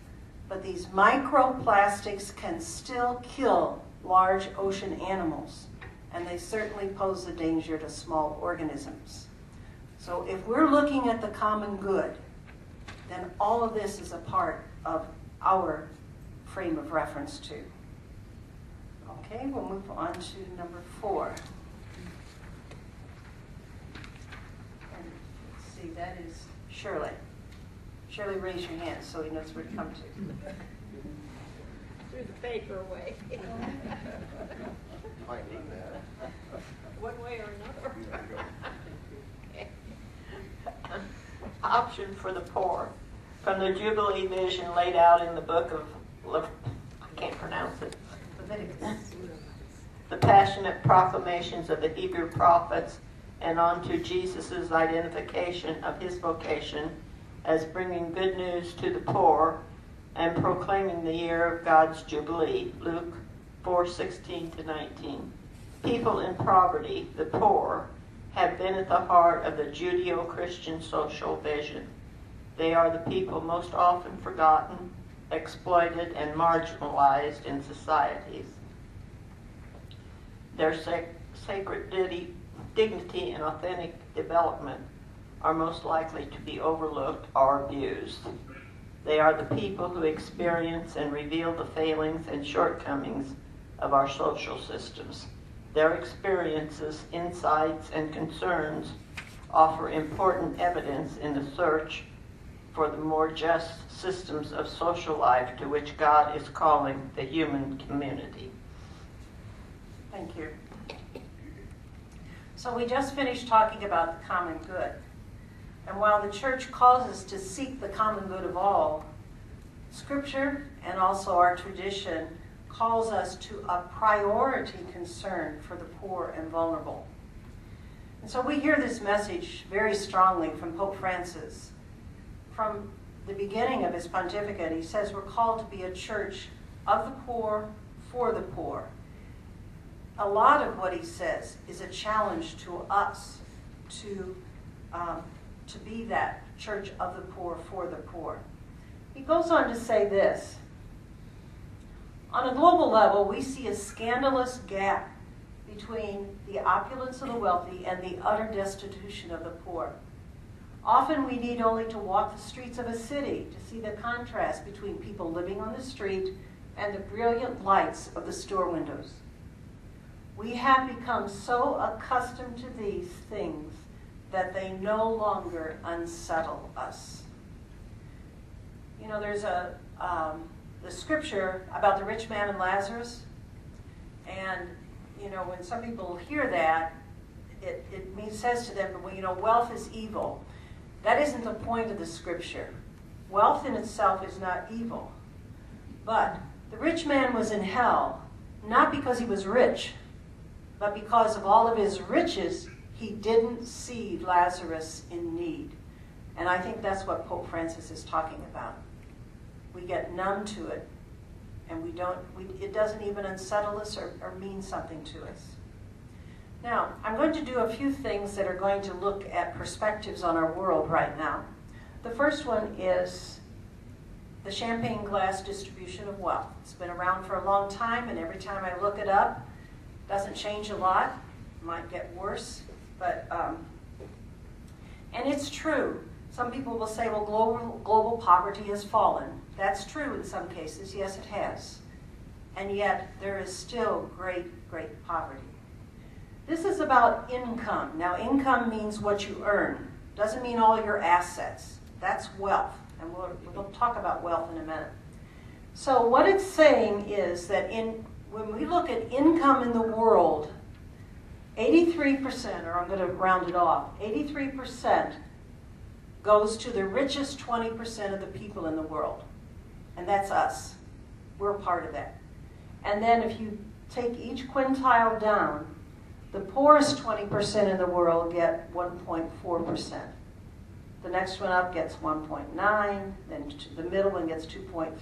But these microplastics can still kill large ocean animals, and they certainly pose a danger to small organisms. So if we're looking at the common good, then all of this is a part of our frame of reference too. Okay, we'll move on to number 4. And let's see, that is Shirley. Shirley, raise your hand so he knows where to come to. Threw the paper away. Might need that. One way or another. Option for the poor from the Jubilee vision laid out in the book of, I can't pronounce it, Leviticus. the passionate proclamations of the Hebrew prophets, and on to Jesus' identification of his vocation as bringing good news to the poor and proclaiming the year of God's Jubilee, Luke 4:16-19. People in poverty, the poor, have been at the heart of the Judeo-Christian social vision. They are the people most often forgotten, exploited, and marginalized in societies. Their sacred dignity and authentic development are most likely to be overlooked or abused. They are the people who experience and reveal the failings and shortcomings of our social systems. Their experiences, insights, and concerns offer important evidence in the search for the more just systems of social life to which God is calling the human community. Thank you. So we just finished talking about the common good. And while the church calls us to seek the common good of all, Scripture and also our tradition calls us to a priority concern for the poor and vulnerable. And so we hear this message very strongly from Pope Francis. From the beginning of his pontificate, he says we're called to be a church of the poor, for the poor. A lot of what he says is a challenge to us to be that church of the poor, for the poor. He goes on to say this: on a global level, we see a scandalous gap between the opulence of the wealthy and the utter destitution of the poor. Often we need only to walk the streets of a city to see the contrast between people living on the street and the brilliant lights of the store windows. We have become so accustomed to these things that they no longer unsettle us. You know, there's the scripture about the rich man and Lazarus, and you know, when some people hear that, it says to them, well, you know, wealth is evil. That isn't the point of the scripture. Wealth in itself is not evil. But the rich man was in hell, not because he was rich, but because of all of his riches, he didn't see Lazarus in need. And I think that's what Pope Francis is talking about. We get numb to it, and it doesn't even unsettle us or mean something to us. Now, I'm going to do a few things that are going to look at perspectives on our world right now. The first one is the champagne glass distribution of wealth. It's been around for a long time, and every time I look it up, it doesn't change a lot. It might get worse, but and it's true. Some people will say, well, global poverty has fallen. That's true in some cases. Yes, it has. And yet, there is still great, great poverty. This is about income. Now, income means what you earn. Doesn't mean all your assets. That's wealth. And we'll talk about wealth in a minute. So what it's saying is that when we look at income in the world, 83%, or I'm going to round it off, 83% goes to the richest 20% of the people in the world. And that's us. We're part of that. And then if you take each quintile down, the poorest 20% in the world get 1.4%. The next one up gets 1.9, then the middle one gets 2.3,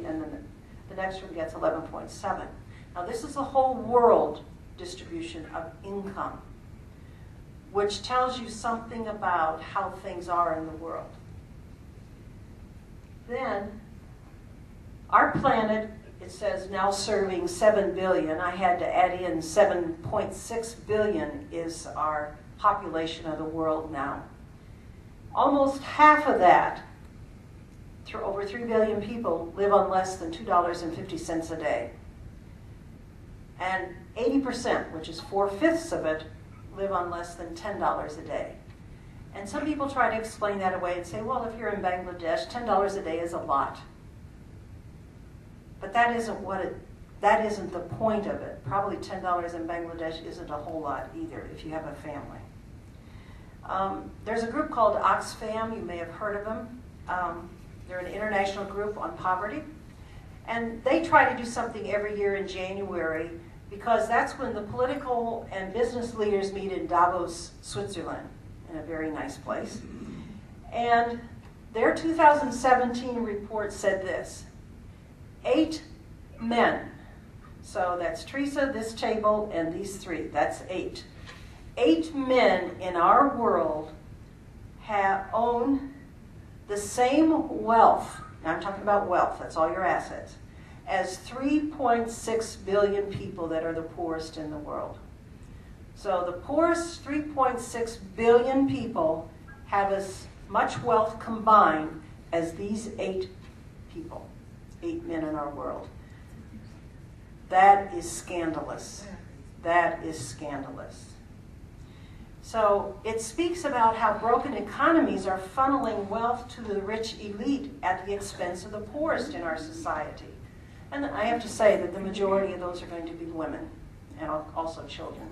and then the next one gets 11.7. Now this is the whole world distribution of income, which tells you something about how things are in the world. Then, our planet, it says now serving 7 billion. I had to add in 7.6 billion is our population of the world now. Almost half of that over 3 billion people live on less than $2.50 a day. And 80%, which is 4/5 of it, live on less than $10 a day. And some people try to explain that away and say, well, if you're in Bangladesh, $10 a day is a lot. But that isn't the point of it. Probably $10 in Bangladesh isn't a whole lot either if you have a family. There's a group called Oxfam. You may have heard of them. They're an international group on poverty. And they try to do something every year in January because that's when the political and business leaders meet in Davos, Switzerland, in a very nice place. And their 2017 report said this: 8 men, so that's Teresa, this table, and these 3, that's 8. 8 men in our world own the same wealth, now I'm talking about wealth, that's all your assets, as 3.6 billion people that are the poorest in the world. So the poorest 3.6 billion people have as much wealth combined as these 8 people, 8 men in our world. That is scandalous. That is scandalous. So it speaks about how broken economies are funneling wealth to the rich elite at the expense of the poorest in our society. And I have to say that the majority of those are going to be women and also children.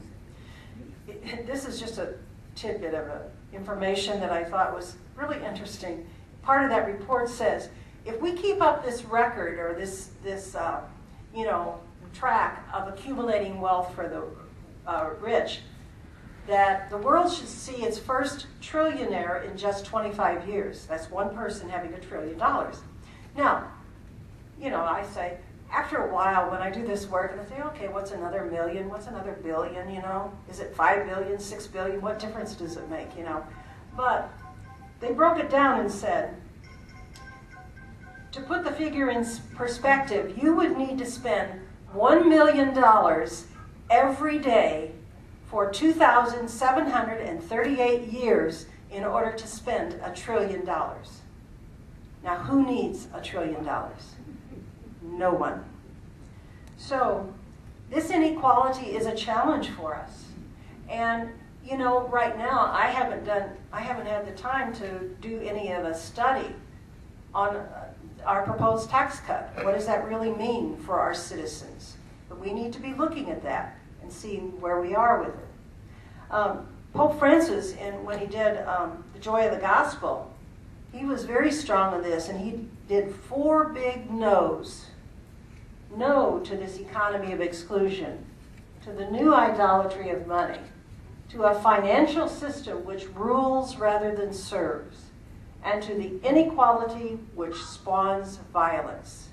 This is just a tidbit of information that I thought was really interesting. Part of that report says, if we keep up this record or this track of accumulating wealth for the rich, that the world should see its first trillionaire in just 25 years. That's one person having $1 trillion. Now, I say, after a while when I do this work, and I say, okay, what's another million? What's another billion, Is it 5 billion, 6 billion? What difference does it make, But they broke it down and said, to put the figure in perspective, you would need to spend $1 million every day for 2,738 years in order to spend $1 trillion. Now, who needs $1 trillion? No one. So, this inequality is a challenge for us. And, right now, I haven't had the time to do any of a study on our proposed tax cut. What does that really mean for our citizens? But we need to be looking at that and seeing where we are with it. Pope Francis, when he did The Joy of the Gospel, he was very strong on this, and he did 4 big no's. No to this economy of exclusion, to the new idolatry of money, to a financial system which rules rather than serves, and to the inequality which spawns violence.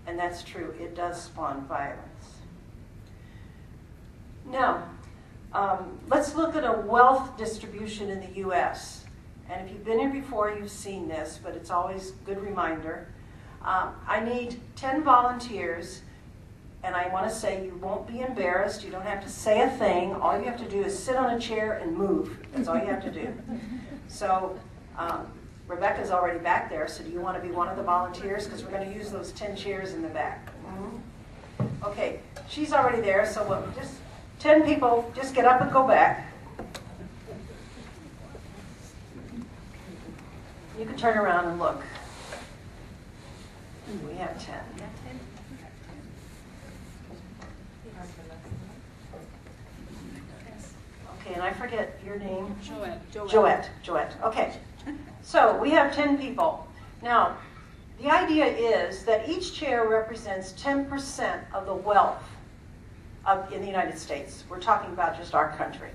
And that's true, it does spawn violence. Now, let's look at a wealth distribution in the U.S. And if you've been here before, you've seen this, but it's always a good reminder. I need 10 volunteers, and I want to say you won't be embarrassed. You don't have to say a thing. All you have to do is sit on a chair and move. That's all you have to do. So Rebecca's already back there, so do you want to be one of the volunteers? Because we're going to use those 10 chairs in the back. Okay, she's already there, so just 10 people, just get up and go back. You can turn around and look. We have 10. Okay, and I forget your name? Joette. Okay. So we have 10 people. Now, the idea is that each chair represents 10% of the wealth in the United States. We're talking about just our country.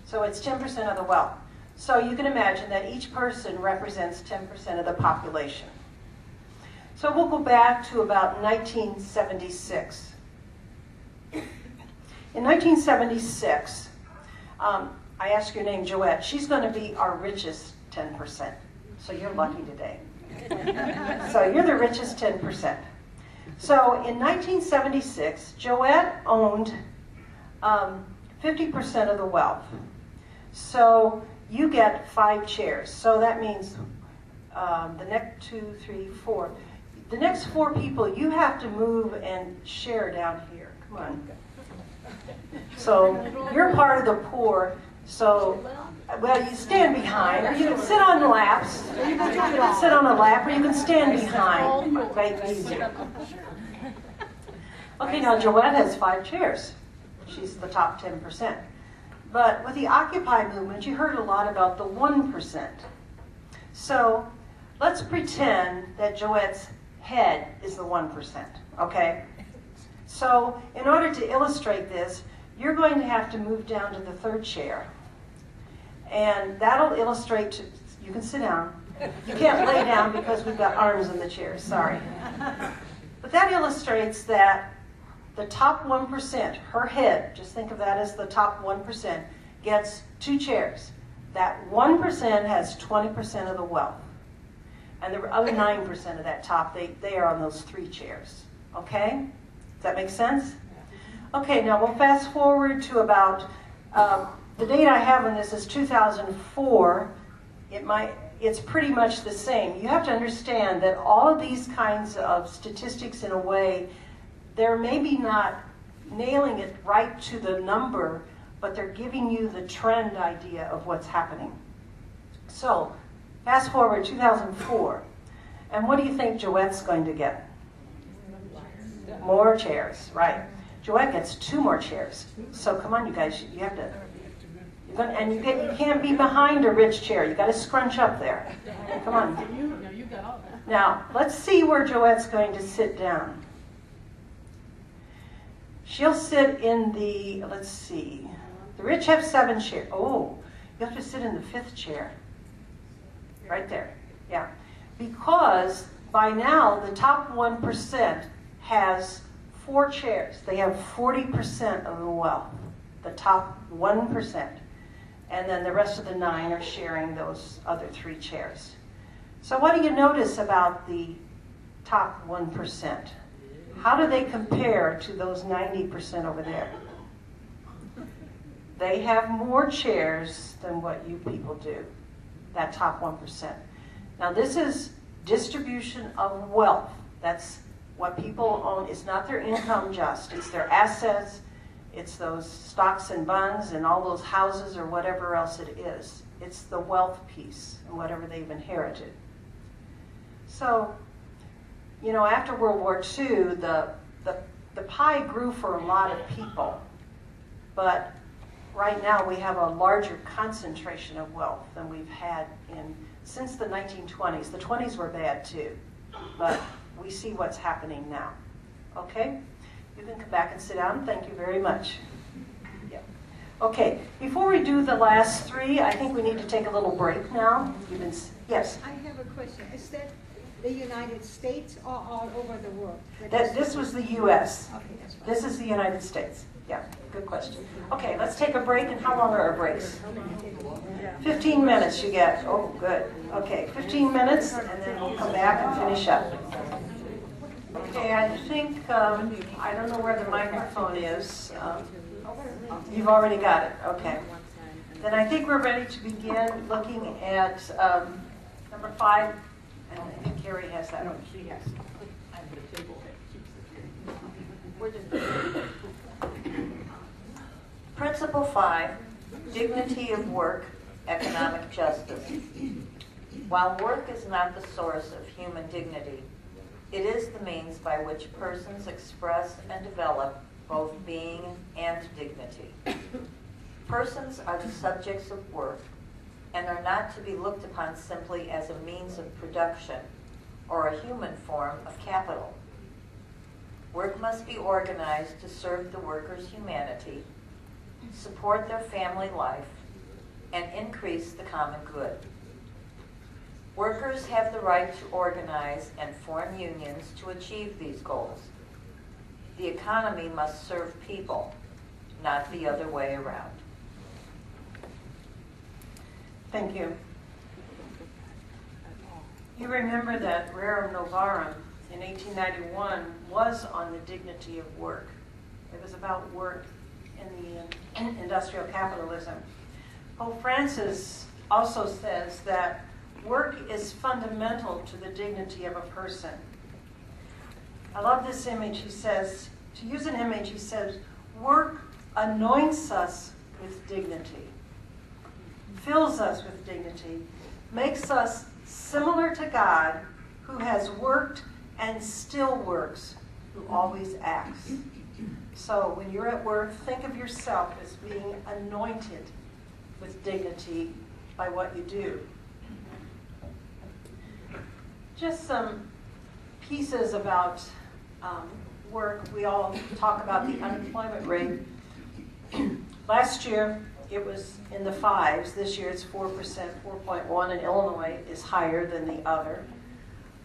So it's 10% of the wealth. So you can imagine that each person represents 10% of the population. So we'll go back to about 1976. In 1976, I asked your name, Joette. She's going to be our richest 10%. So you're lucky today. So you're the richest 10%. So in 1976, Joette owned 50% of the wealth. So you get 5 chairs. So that means the next 2, 3, 4. The next 4 people, you have to move and share down here. Come on. So you're part of the poor. So, well, you stand behind, or you can sit on the laps. You can sit on a lap, or you can stand behind. Make it easier. Okay, now Joette has 5 chairs. She's the top 10%. But with the Occupy movement, you heard a lot about the 1%. So let's pretend that Joette's head is the 1%, okay? So in order to illustrate this, you're going to have to move down to the 3rd chair. And that'll illustrate, you can sit down. You can't lay down because we've got arms in the chairs, sorry. But that illustrates that the top 1%, her head, just think of that as the top 1%, gets 2 chairs. That 1% has 20% of the wealth. And the other 9% of that top, they are on those 3 chairs. Okay? Does that make sense? Okay, now we'll fast forward to about, the date I have on this is 2004. It's pretty much the same. You have to understand that all of these kinds of statistics, in a way, they're maybe not nailing it right to the number, but they're giving you the trend idea of what's happening. So, fast forward 2004. And what do you think Joette's going to get? More chairs, right. Joette gets 2 more chairs. So come on, you guys, you have to, you can't be behind a rich chair. You got to scrunch up there. Come on. You got all that. Now, let's see where Joette's going to sit down. She'll sit in the, let's see, the rich have 7 chairs. Oh, you have to sit in the 5th chair. Right there, yeah. Because by now, the top 1% has 4 chairs. They have 40% of the wealth, the top 1%. And then the rest of the 9 are sharing those other 3 chairs. So what do you notice about the top 1%? How do they compare to those 90% over there? They have more chairs than what you people do, that top 1%. Now this is distribution of wealth. That's what people own. It's not their income just, it's their assets, it's those stocks and bonds and all those houses or whatever else it is. It's the wealth piece and whatever they've inherited. So, you know, after World War II, the pie grew for a lot of people, but right now we have a larger concentration of wealth than we've had since the 1920s. The 20s were bad too, but we see what's happening now. Okay? You can come back and sit down. Thank you very much. Yeah. Okay, before we do the last 3, I think we need to take a little break now. Yes? I have a question. Is that the United States or all over the world? This was the U.S. Okay, that's fine. This is the United States. Yeah, good question. Okay, let's take a break. And how long are our breaks? 15 minutes you get. Oh, good. Okay, 15 minutes, and then we'll come back and finish up. Okay, I think, I don't know where the microphone is. You've already got it. Okay. Then I think we're ready to begin looking at number 5. And I think Carrie has that one. She has. Principle 5, dignity of work, economic justice. While work is not the source of human dignity, it is the means by which persons express and develop both being and dignity. Persons are the subjects of work and are not to be looked upon simply as a means of production or a human form of capital. Work must be organized to serve the worker's humanity, support their family life, and increase the common good. Workers have the right to organize and form unions to achieve these goals. The economy must serve people, not the other way around. Thank you. You remember that Rerum Novarum in 1891 was on the dignity of work. It was about work in the industrial capitalism. Pope Francis also says that Work is fundamental to the dignity of a person. I love this image. He says, to use an image, he says, work anoints us with dignity, fills us with dignity, makes us similar to God, who has worked and still works, who always acts. So when you're at work, think of yourself as being anointed with dignity by what you do. Just some pieces about work. We all talk about the unemployment rate. Last year, it was in the 5s. This year, it's 4%, 4.1, and Illinois is higher than the other.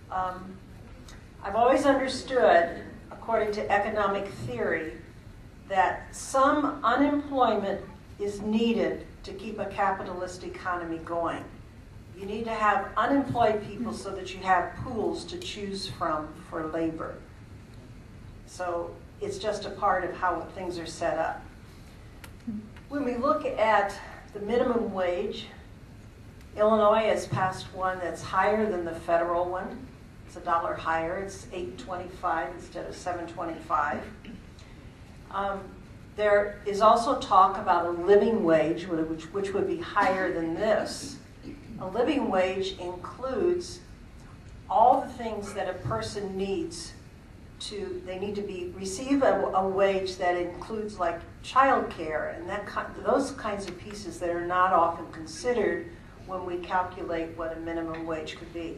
I've always understood, according to economic theory, that some unemployment is needed to keep a capitalist economy going. You need to have unemployed people so that you have pools to choose from for labor. So it's just a part of how things are set up. When we look at the minimum wage, Illinois has passed one that's higher than the federal one. It's $1 higher. It's $8.25 instead of $7.25. There is also talk about a living wage, which would be higher than this. A living wage includes all the things that a person needs to, they need to receive a wage that includes like childcare and those kinds of pieces that are not often considered when we calculate what a minimum wage could be.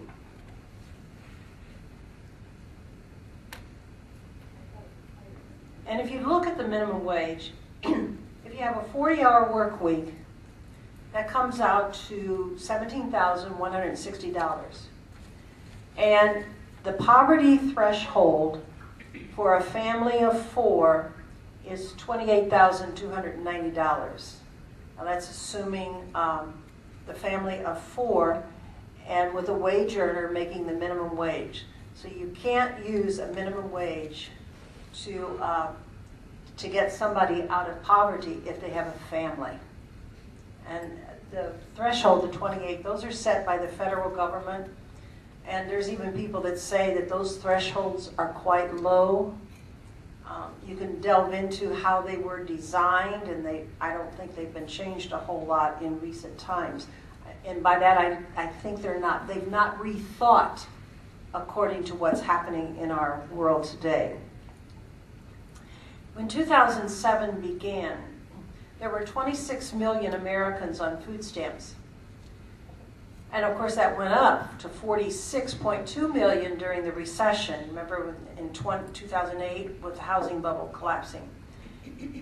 And if you look at the minimum wage, if you have a 40-hour work week, that comes out to $17,160. And the poverty threshold for a family of 4 is $28,290. Now that's assuming the family of 4 and with a wage earner making the minimum wage. So you can't use a minimum wage to get somebody out of poverty if they have a family. And the threshold, the 28, those are set by the federal government. And there's even people that say that those thresholds are quite low. You can delve into how they were designed, and I don't think they've been changed a whole lot in recent times. And by that, I think they've not rethought according to what's happening in our world today. When 2007 began, there were 26 million Americans on food stamps. And of course that went up to 46.2 million during the recession. Remember in 2008 with the housing bubble collapsing.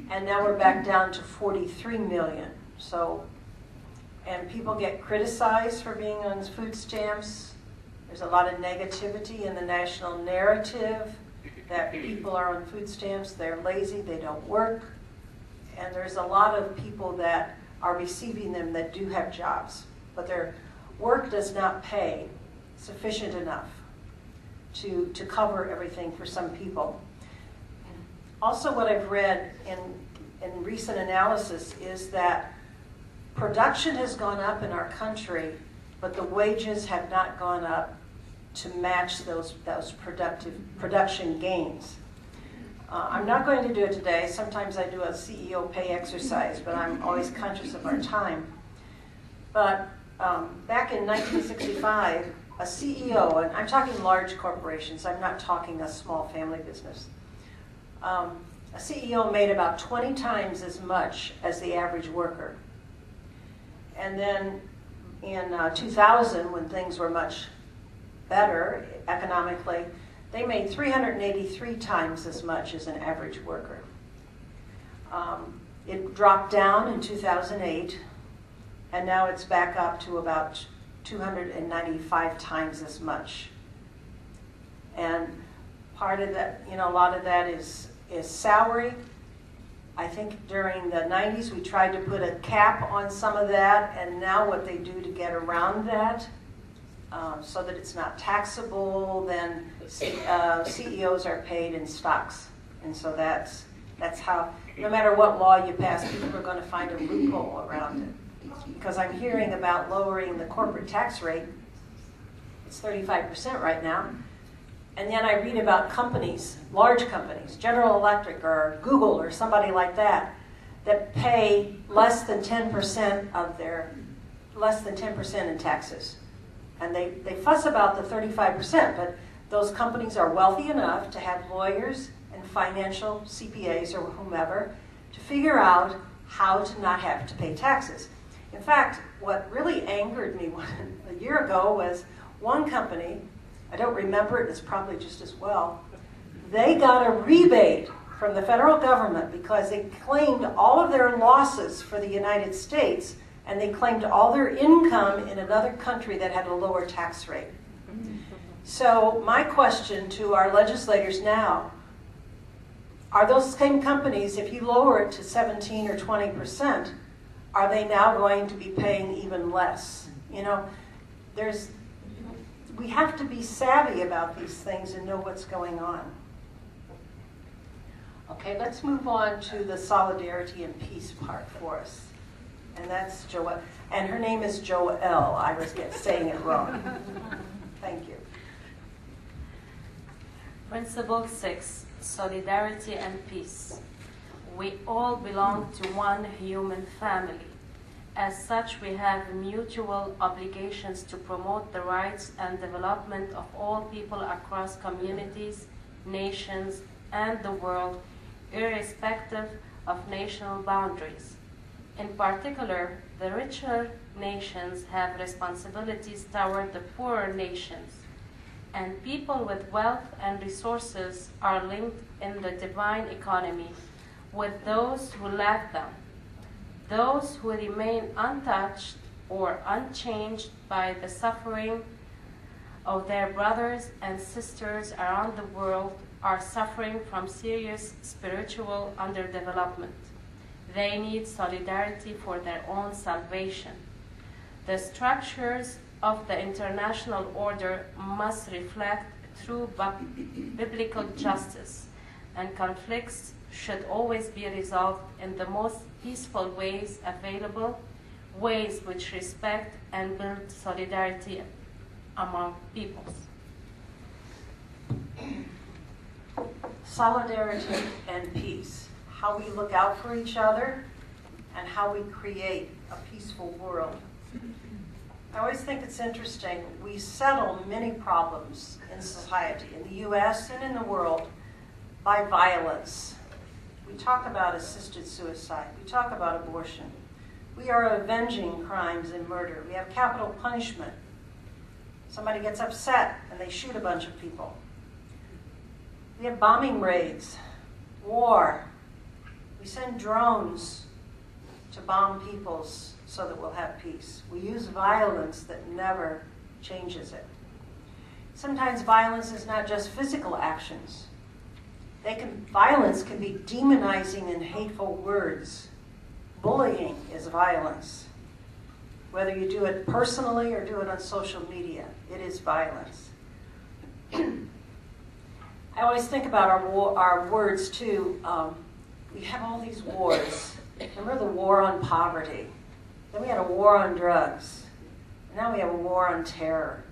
And now we're back down to 43 million. So, and people get criticized for being on food stamps. There's a lot of negativity in the national narrative that people are on food stamps, they're lazy, they don't work. And there's a lot of people that are receiving them that do have jobs, but their work does not pay sufficient enough to cover everything for some people. Also, what I've read in recent analysis is that production has gone up in our country, but the wages have not gone up to match those production gains. I'm not going to do it today. Sometimes I do a CEO pay exercise, but I'm always conscious of our time. But back in 1965, a CEO, and I'm talking large corporations, I'm not talking a small family business, a CEO made about 20 times as much as the average worker. And then in 2000, when things were much better economically, they made 383 times as much as an average worker. It dropped down in 2008, and now it's back up to about 295 times as much. And part of that, a lot of that is salary. I think during the 90s we tried to put a cap on some of that, and now what they do to get around that, so that it's not taxable, then CEOs are paid in stocks. And so that's how, no matter what law you pass, people are going to find a loophole around it. Because I'm hearing about lowering the corporate tax rate It's 35% right now. And then I read about companies, large companies, General Electric or Google or somebody like that, that pay less than 10% in taxes. And they fuss about the 35%, but those companies are wealthy enough to have lawyers and financial CPAs or whomever to figure out how to not have to pay taxes. In fact, what really angered me a year ago was one company, I don't remember it, it's probably just as well, they got a rebate from the federal government because they claimed all of their losses for the United States and they claimed all their income in another country that had a lower tax rate. So my question to our legislators now, are those same companies, if you lower it to 17 or 20%, are they now going to be paying even less? You know, we have to be savvy about these things and know what's going on. Okay, let's move on to the solidarity and peace part for us. And that's Joelle. And her name is Joelle. I was saying it wrong. Thank you. Principle 6, solidarity and peace. We all belong to one human family. As such, we have mutual obligations to promote the rights and development of all people across communities, nations, and the world, irrespective of national boundaries. In particular, the richer nations have responsibilities toward the poorer nations, and people with wealth and resources are linked in the divine economy with those who lack them. Those who remain untouched or unchanged by the suffering of their brothers and sisters around the world are suffering from serious spiritual underdevelopment. They need solidarity for their own salvation. The structures of the international order must reflect true biblical justice, and conflicts should always be resolved in the most peaceful ways available, ways which respect and build solidarity among peoples. Solidarity and peace. How we look out for each other and how we create a peaceful world. I always think it's interesting. We settle many problems in society, in the U.S. and in the world, by violence. We talk about assisted suicide. We talk about abortion. We are avenging crimes and murder. We have capital punishment. Somebody gets upset and they shoot a bunch of people. We have bombing raids, war. We send drones to bomb peoples so that we'll have peace. We use violence that never changes it. Sometimes violence is not just physical actions. Violence can be demonizing and hateful words. Bullying is violence. Whether you do it personally or do it on social media, it is violence. I always think about our words too. We have all these wars. Remember the war on poverty. Then we had a war on drugs. And now we have a war on terror.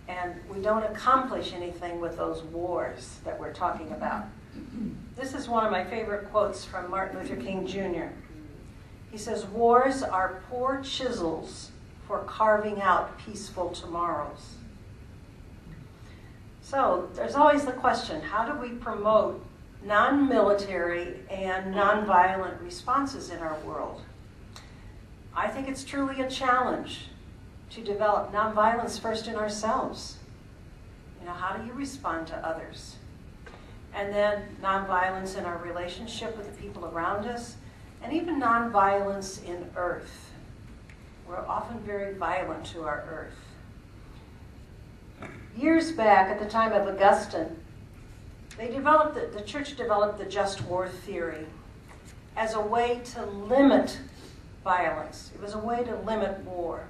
And we don't accomplish anything with those wars that we're talking about. This is one of my favorite quotes from Martin Luther King Jr. He says, "Wars are poor chisels for carving out peaceful tomorrows." So there's always the question, how do we promote non-military and non-violent responses in our world? I think it's truly a challenge to develop nonviolence first in ourselves. You know, how do you respond to others? And then nonviolence in our relationship with the people around us, and even nonviolence in Earth. We're often very violent to our Earth. Years back, at the time of Augustine, the church developed the just war theory as a way to limit violence. It was a way to limit war.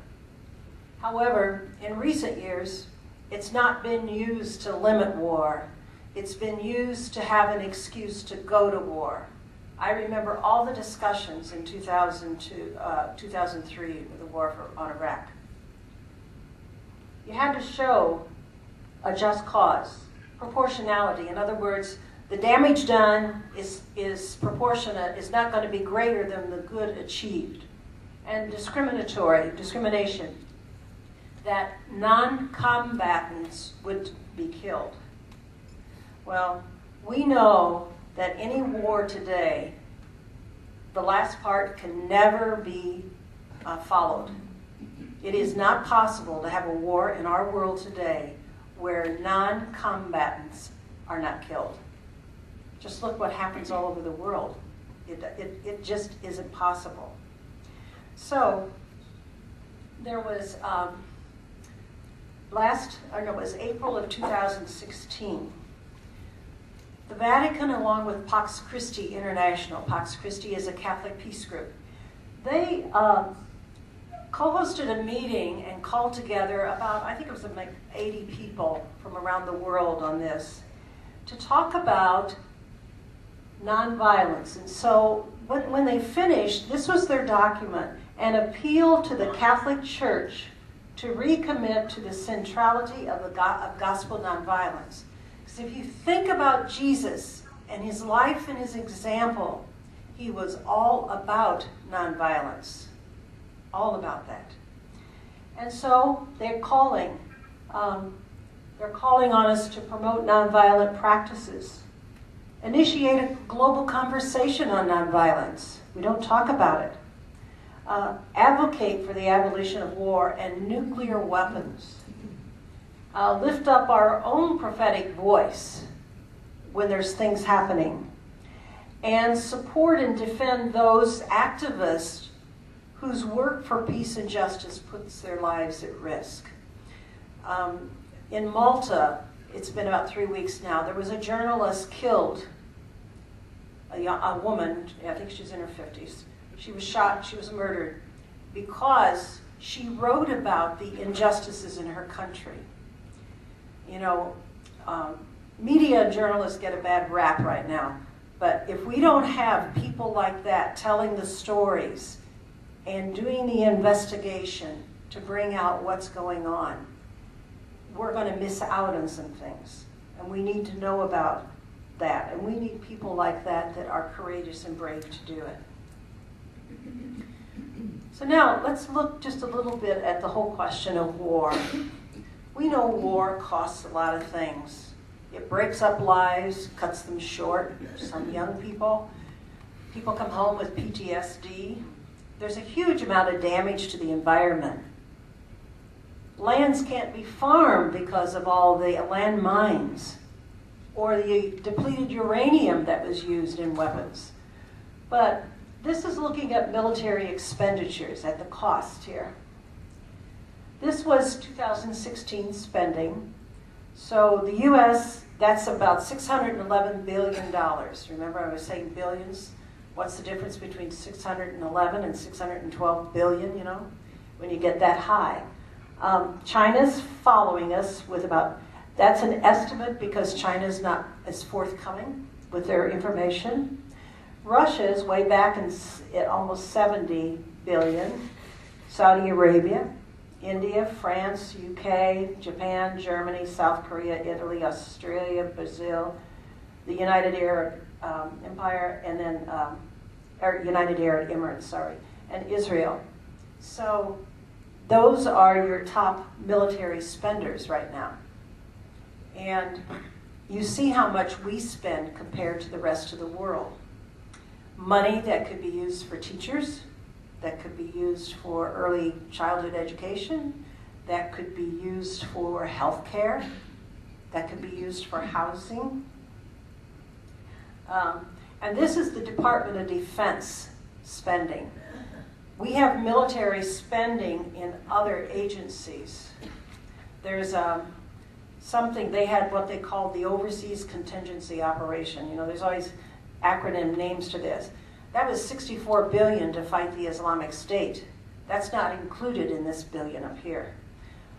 However, in recent years, it's not been used to limit war. It's been used to have an excuse to go to war. I remember all the discussions in 2003 with the war on Iraq. you had to show a just cause, proportionality. In other words, the damage done is proportionate, is not going to be greater than the good achieved. And discrimination, that non-combatants would be killed. Well, we know that any war today, the last part can never be followed. It is not possible to have a war in our world today where non-combatants are not killed. Just look what happens all over the world. It just isn't possible. So there was it was April of 2016. The Vatican, along with Pax Christi International, Pax Christi is a Catholic peace group, they co-hosted a meeting and called together about, I think it was like 80 people from around the world on this, to talk about nonviolence. And so when they finished, this was their document, an appeal to the Catholic Church to recommit to the centrality of gospel nonviolence. Because if you think about Jesus and his life and his example, he was all about nonviolence. All about that. And so they're calling on us to promote nonviolent practices. Initiate a global conversation on nonviolence. We don't talk about it. Advocate for the abolition of war and nuclear weapons. Lift up our own prophetic voice when there's things happening. And support and defend those activists whose work for peace and justice puts their lives at risk. In Malta, it's been about 3 weeks now, there was a journalist killed, a woman, I think she's in her 50s. She was shot, she was murdered, because she wrote about the injustices in her country. You know, media and journalists get a bad rap right now, but if we don't have people like that telling the stories and doing the investigation to bring out what's going on, we're going to miss out on some things. And we need to know about that. And we need people like that that are courageous and brave to do it. So now let's look just a little bit at the whole question of war. We know war costs a lot of things. It breaks up lives, cuts them short. Some young people come home with PTSD. There's a huge amount of damage to the environment. Lands can't be farmed because of all the land mines or the depleted uranium that was used in weapons. But this is looking at military expenditures, at the cost here. This was 2016 spending. So the U.S., that's about $611 billion. Remember I was saying billions? What's the difference between 611 and 612 billion, you know, when you get that high? China's following us with about, that's an estimate because China's not as forthcoming with their information. Russia's way back at almost 70 billion. Saudi Arabia, India, France, UK, Japan, Germany, South Korea, Italy, Australia, Brazil, the United Arab Empire, and then United Arab Emirates, and Israel. So those are your top military spenders right now. And you see how much we spend compared to the rest of the world. Money that could be used for teachers, that could be used for early childhood education, that could be used for health care, that could be used for housing. And this is the Department of Defense spending. We have military spending in other agencies. There's something, they had what they called the Overseas Contingency Operation. You know, there's always acronym names to this. That was $64 billion to fight the Islamic State. That's not included in this billion up here.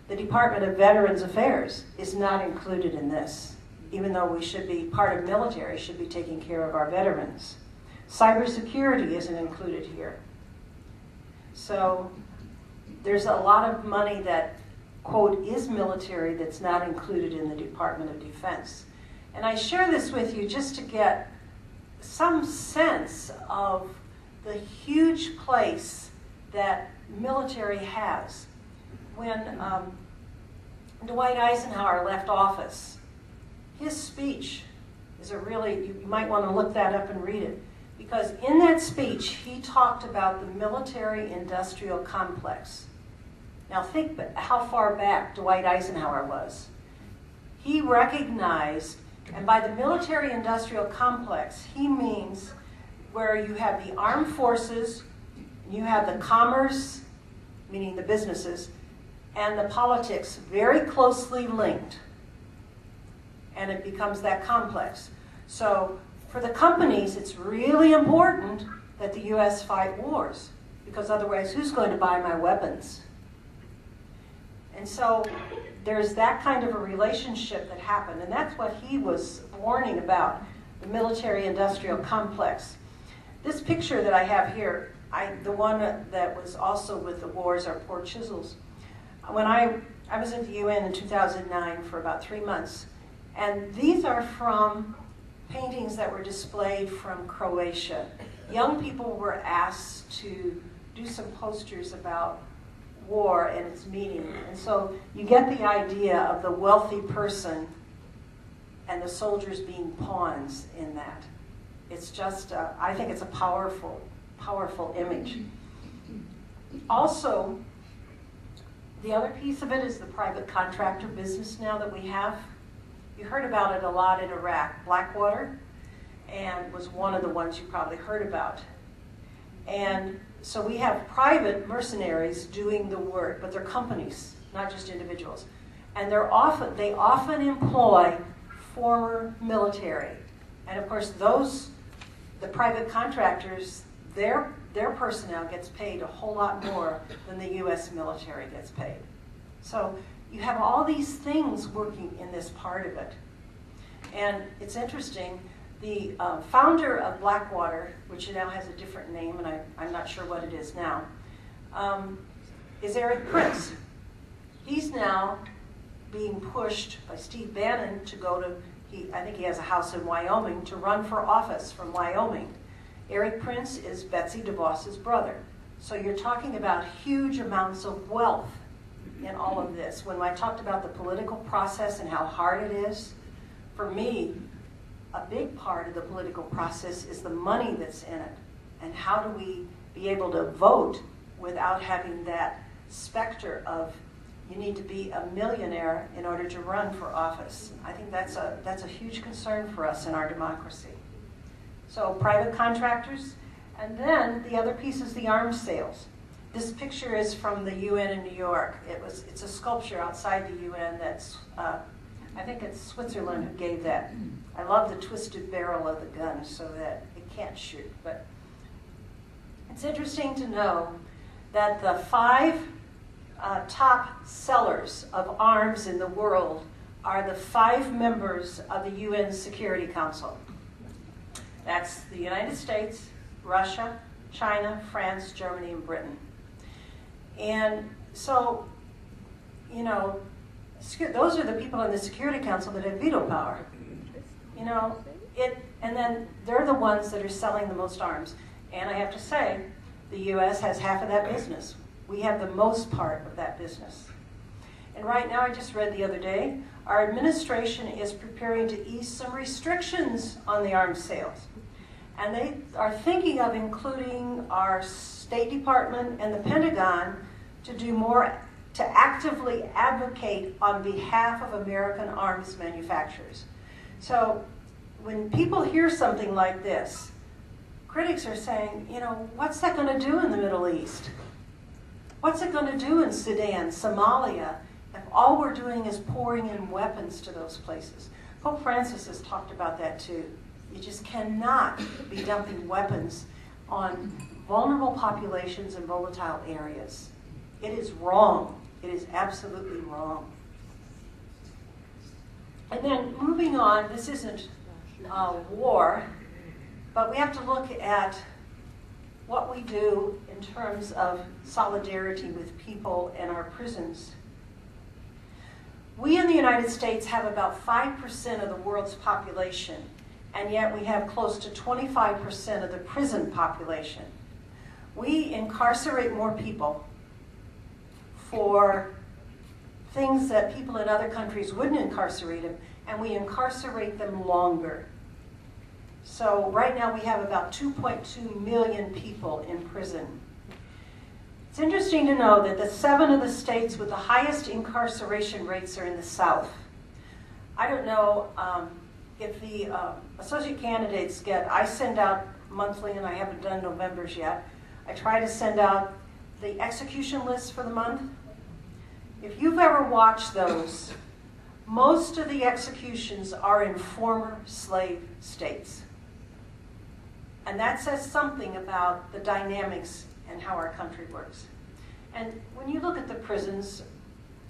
The Department of Veterans Affairs is not included in this, even though we should be, part of military should be taking care of our veterans. Cybersecurity isn't included here. So there's a lot of money that quote, is military that's not included in the Department of Defense. And I share this with you just to get some sense of the huge place that military has. When Dwight Eisenhower left office, his speech is a really, you might want to look that up and read it, because in that speech he talked about the military-industrial complex. Now think how far back Dwight Eisenhower was. He recognized, and by the military-industrial complex, he means where you have the armed forces, you have the commerce, meaning the businesses, and the politics very closely linked. And it becomes that complex. So for the companies, it's really important that the U.S. fight wars, because otherwise who's going to buy my weapons? And so there's that kind of a relationship that happened, and that's what he was warning about, the military-industrial complex. This picture that I have here, the one that was also with the wars are poor chisels. When I was at the UN in 2009 for about 3 months, and these are from paintings that were displayed from Croatia. Young people were asked to do some posters about war and its meaning. And so you get the idea of the wealthy person and the soldiers being pawns in that. It's just, I think it's a powerful, powerful image. Also, the other piece of it is the private contractor business now that we have. You heard about it a lot in Iraq. Blackwater and was one of the ones you probably heard about. And so we have private mercenaries doing the work, but they're companies, not just individuals. And they often employ former military. And of course the private contractors, their personnel gets paid a whole lot more than the US military gets paid. So you have all these things working in this part of it. And it's interesting, the founder of Blackwater, which now has a different name, and I'm not sure what it is now, is Eric Prince. He's now being pushed by Steve Bannon to go to, I think he has a house in Wyoming, to run for office from Wyoming. Eric Prince is Betsy DeVos's brother. So you're talking about huge amounts of wealth in all of this. When I talked about the political process and how hard it is, for me, a big part of the political process is the money that's in it. And how do we be able to vote without having that specter of you need to be a millionaire in order to run for office. I think that's a huge concern for us in our democracy. So private contractors, and then the other piece is the arms sales. This picture is from the UN in New York. It's a sculpture outside the UN that's, I think it's Switzerland who gave that. I love the twisted barrel of the gun so that it can't shoot. But it's interesting to know that the 5 top sellers of arms in the world are the 5 members of the UN Security Council. That's the United States, Russia, China, France, Germany, and Britain. And so, you know, those are the people in the Security Council that have veto power. You know, and then they're the ones that are selling the most arms. And I have to say, the U.S. has half of that business. We have the most part of that business. And right now, I just read the other day, our administration is preparing to ease some restrictions on the arms sales. And they are thinking of including our State Department and the Pentagon to do more, to actively advocate on behalf of American arms manufacturers. So when people hear something like this, critics are saying, you know, what's that going to do in the Middle East? What's it going to do in Sudan, Somalia, if all we're doing is pouring in weapons to those places? Pope Francis has talked about that too. You just cannot be dumping weapons on vulnerable populations in volatile areas. It is wrong. It is absolutely wrong. And then moving on, this isn't war, but we have to look at what we do in terms of solidarity with people in our prisons. We in the United States have about 5% of the world's population, and yet we have close to 25% of the prison population. We incarcerate more people for things that people in other countries wouldn't incarcerate them, and we incarcerate them longer. So right now we have about 2.2 million people in prison. It's interesting to know that the 7 of the states with the highest incarceration rates are in the South. I don't know if the associate candidates I send out monthly, and I haven't done November's yet. I try to send out the execution list for the month. If you've ever watched those, most of the executions are in former slave states. And that says something about the dynamics and how our country works. And when you look at the prisons,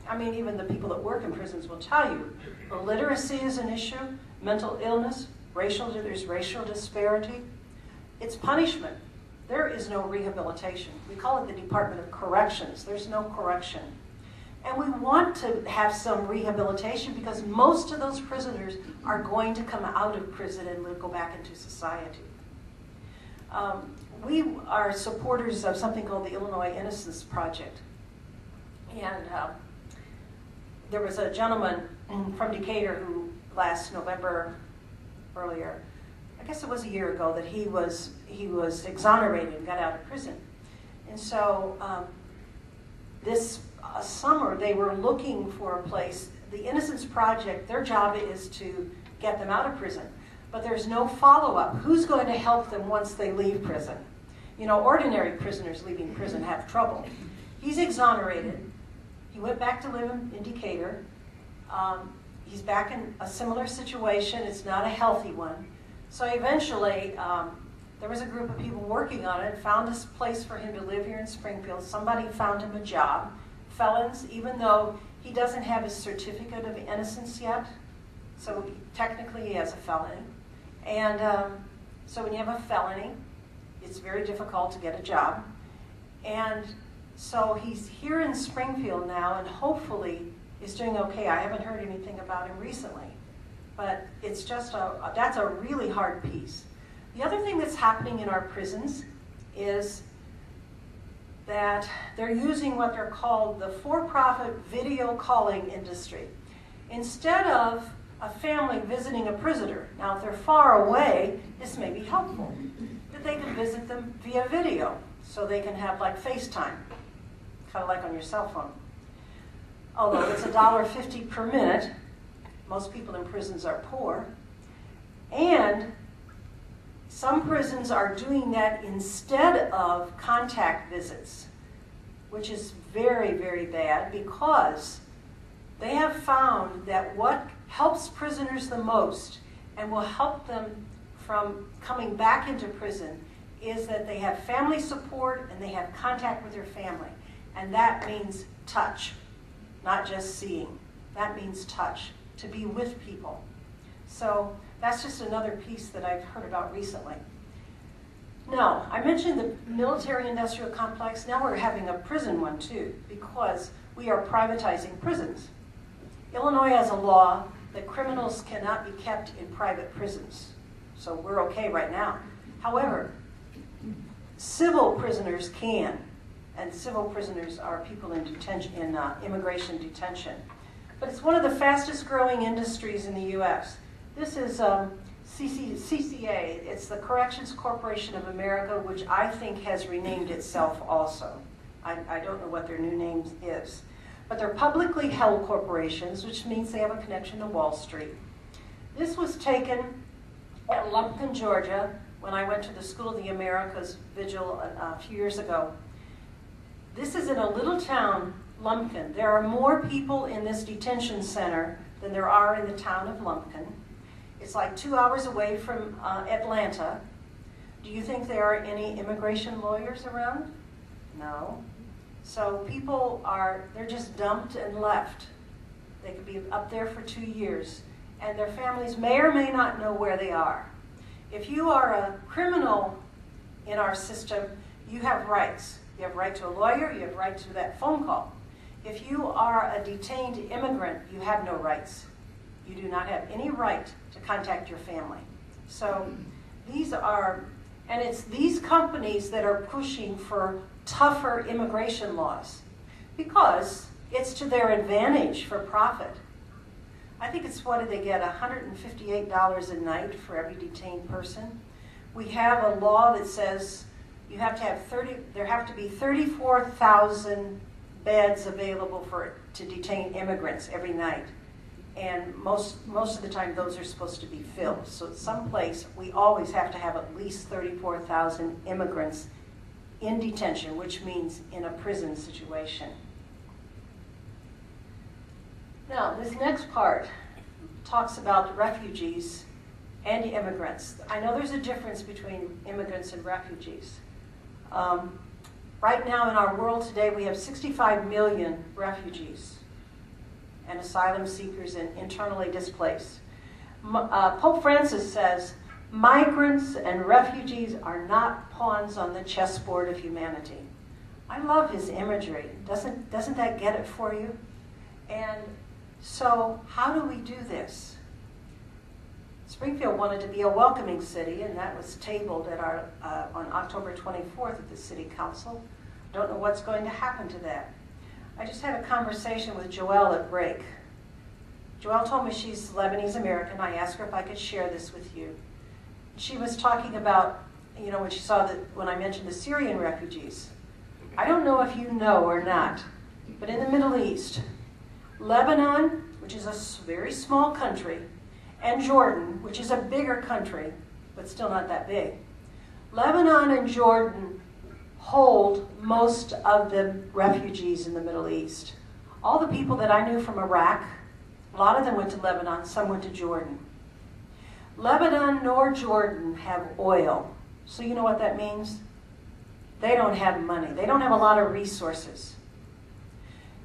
I mean, even the people that work in prisons will tell you, illiteracy is an issue, mental illness, there's racial disparity. It's punishment. There is no rehabilitation. We call it the Department of Corrections. There's no correction. And we want to have some rehabilitation because most of those prisoners are going to come out of prison and go back into society. We are supporters of something called the Illinois Innocence Project. And there was a gentleman from Decatur who last November, earlier, I guess it was a year ago, that he was exonerated and got out of prison. And so this summer they were looking for a place. The Innocence Project, their job is to get them out of prison. But there's no follow-up. Who's going to help them once they leave prison? You know, ordinary prisoners leaving prison have trouble. He's exonerated. He went back to live in Decatur. He's back in a similar situation. It's not a healthy one. So eventually, there was a group of people working on it, found a place for him to live here in Springfield. Somebody found him a job. Felons, even though he doesn't have his certificate of innocence yet, so technically he has a felony. And so when you have a felony, it's very difficult to get a job. And so he's here in Springfield now, and hopefully is doing okay. I haven't heard anything about him recently. But it's just that's a really hard piece. The other thing that's happening in our prisons is that they're using what they're called the for-profit video calling industry. Instead of a family visiting a prisoner, now if they're far away, this may be helpful, that they can visit them via video, so they can have like FaceTime, kind of like on your cell phone. Although it's $1.50 per minute, most people in prisons are poor, and some prisons are doing that instead of contact visits, which is very, very bad because they have found that what helps prisoners the most and will help them from coming back into prison is that they have family support and they have contact with their family. And that means touch, not just seeing. That means touch, to be with people. So that's just another piece that I've heard about recently. Now, I mentioned the military-industrial complex. Now we're having a prison one too, because we are privatizing prisons. Illinois has a law that criminals cannot be kept in private prisons. So we're okay right now. However, civil prisoners can, and civil prisoners are people in detention, in immigration detention. But it's one of the fastest growing industries in the U.S. This is CCA, it's the Corrections Corporation of America, which I think has renamed itself also. I don't know what their new name is. But they're publicly held corporations, which means they have a connection to Wall Street. This was taken at Lumpkin, Georgia, when I went to the School of the Americas vigil a few years ago. This is in a little town, Lumpkin. There are more people in this detention center than there are in the town of Lumpkin. It's like 2 hours away from Atlanta. Do you think there are any immigration lawyers around? No. So people they're just dumped and left. They could be up there for 2 years, and their families may or may not know where they are. If you are a criminal in our system, you have rights. You have right to a lawyer, you have right to that phone call. If you are a detained immigrant, you have no rights. You do not have any right to contact your family. So these are, and it's these companies that are pushing for tougher immigration laws because it's to their advantage for profit. I think it's, what do they get, $158 a night for every detained person. We have a law that says you have to have there have to be 34,000 beds available to detain immigrants every night. And most of the time those are supposed to be filled. So at some place we always have to have at least 34,000 immigrants in detention, which means in a prison situation. Now, this next part talks about refugees and immigrants. I know there's a difference between immigrants and refugees. Right now in our world today, we have 65 million refugees and asylum seekers and internally displaced. Pope Francis says, migrants and refugees are not pawns on the chessboard of humanity. I love his imagery. Doesn't that get it for you? And so how do we do this? Springfield wanted to be a welcoming city, and that was tabled at our on October 24th at the City Council. Don't know what's going to happen to that. I just had a conversation with Joelle at break. Joelle told me she's Lebanese American. I asked her if I could share this with you. She was talking about, you know, when she saw that, when I mentioned the Syrian refugees. I don't know if you know or not, but in the Middle East, Lebanon, which is a very small country, and Jordan, which is a bigger country, but still not that big. Lebanon and Jordan hold most of the refugees in the Middle East. All the people that I knew from Iraq, a lot of them went to Lebanon, some went to Jordan. Lebanon nor Jordan have oil. So you know what that means? They don't have money. They don't have a lot of resources.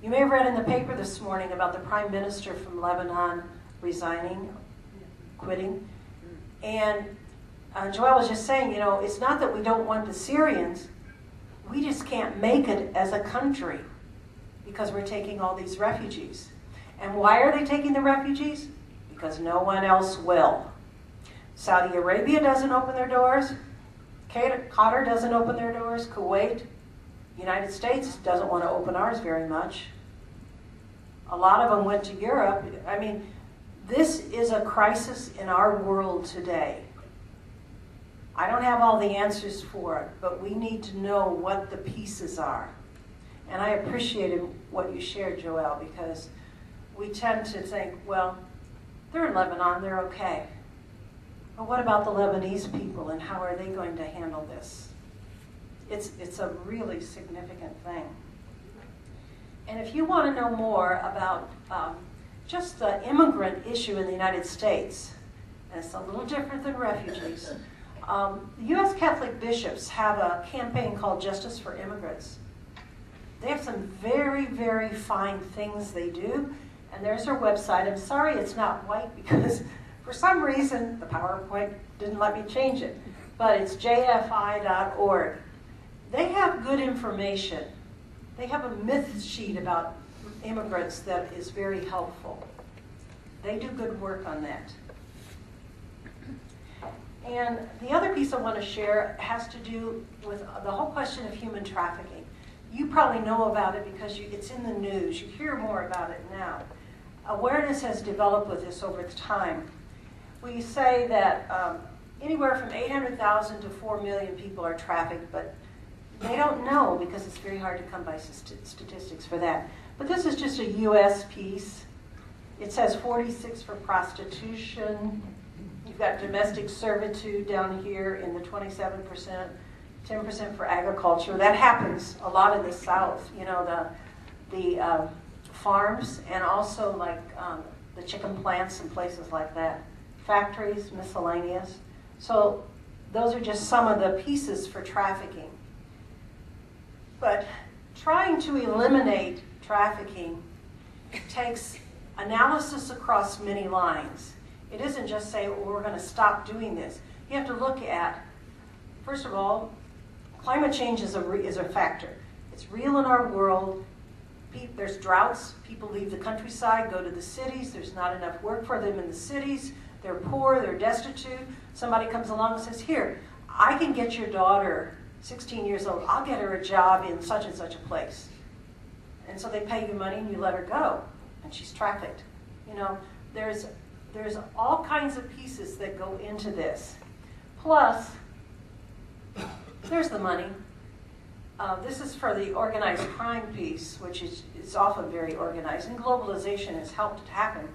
You may have read in the paper this morning about the Prime Minister from Lebanon resigning, quitting. And Joelle was just saying, you know, it's not that we don't want the Syrians, we just can't make it as a country because we're taking all these refugees. And why are they taking the refugees? Because no one else will. Saudi Arabia doesn't open their doors. Qatar doesn't open their doors. Kuwait, United States doesn't want to open ours very much. A lot of them went to Europe. I mean, this is a crisis in our world today. I don't have all the answers for it, but we need to know what the pieces are. And I appreciated what you shared, Joelle, because we tend to think, well, they're in Lebanon, they're okay. But what about the Lebanese people, and how are they going to handle this? It's a really significant thing. And if you want to know more about just the immigrant issue in the United States, and it's a little different than refugees, the U.S. Catholic bishops have a campaign called Justice for Immigrants. They have some very, very fine things they do, and there's their website. I'm sorry it's not white because for some reason the PowerPoint didn't let me change it, but it's jfi.org. They have good information. They have a myth sheet about immigrants that is very helpful. They do good work on that. And the other piece I want to share has to do with the whole question of human trafficking. You probably know about it because it's in the news. You hear more about it now. Awareness has developed with this over time. We say that anywhere from 800,000 to 4 million people are trafficked, but they don't know because it's very hard to come by statistics for that. But this is just a U.S. piece. It says 46 for prostitution. You've got domestic servitude down here in the 27%, 10% for agriculture. That happens a lot in the South, you know, the farms, and also like the chicken plants and places like that. Factories, miscellaneous. So those are just some of the pieces for trafficking. But trying to eliminate trafficking takes analysis across many lines. It isn't just say, well, we're going to stop doing this. You have to look at, first of all, climate change is a factor. It's real in our world. There's droughts. People leave the countryside, go to the cities. There's not enough work for them in the cities. They're poor, they're destitute. Somebody comes along and says, here, I can get your daughter, 16 years old, I'll get her a job in such and such a place. And so they pay you money and you let her go. And she's trafficked. You know, there's all kinds of pieces that go into this. Plus, there's the money. This is for the organized crime piece, which is often very organized, and globalization has helped it happen.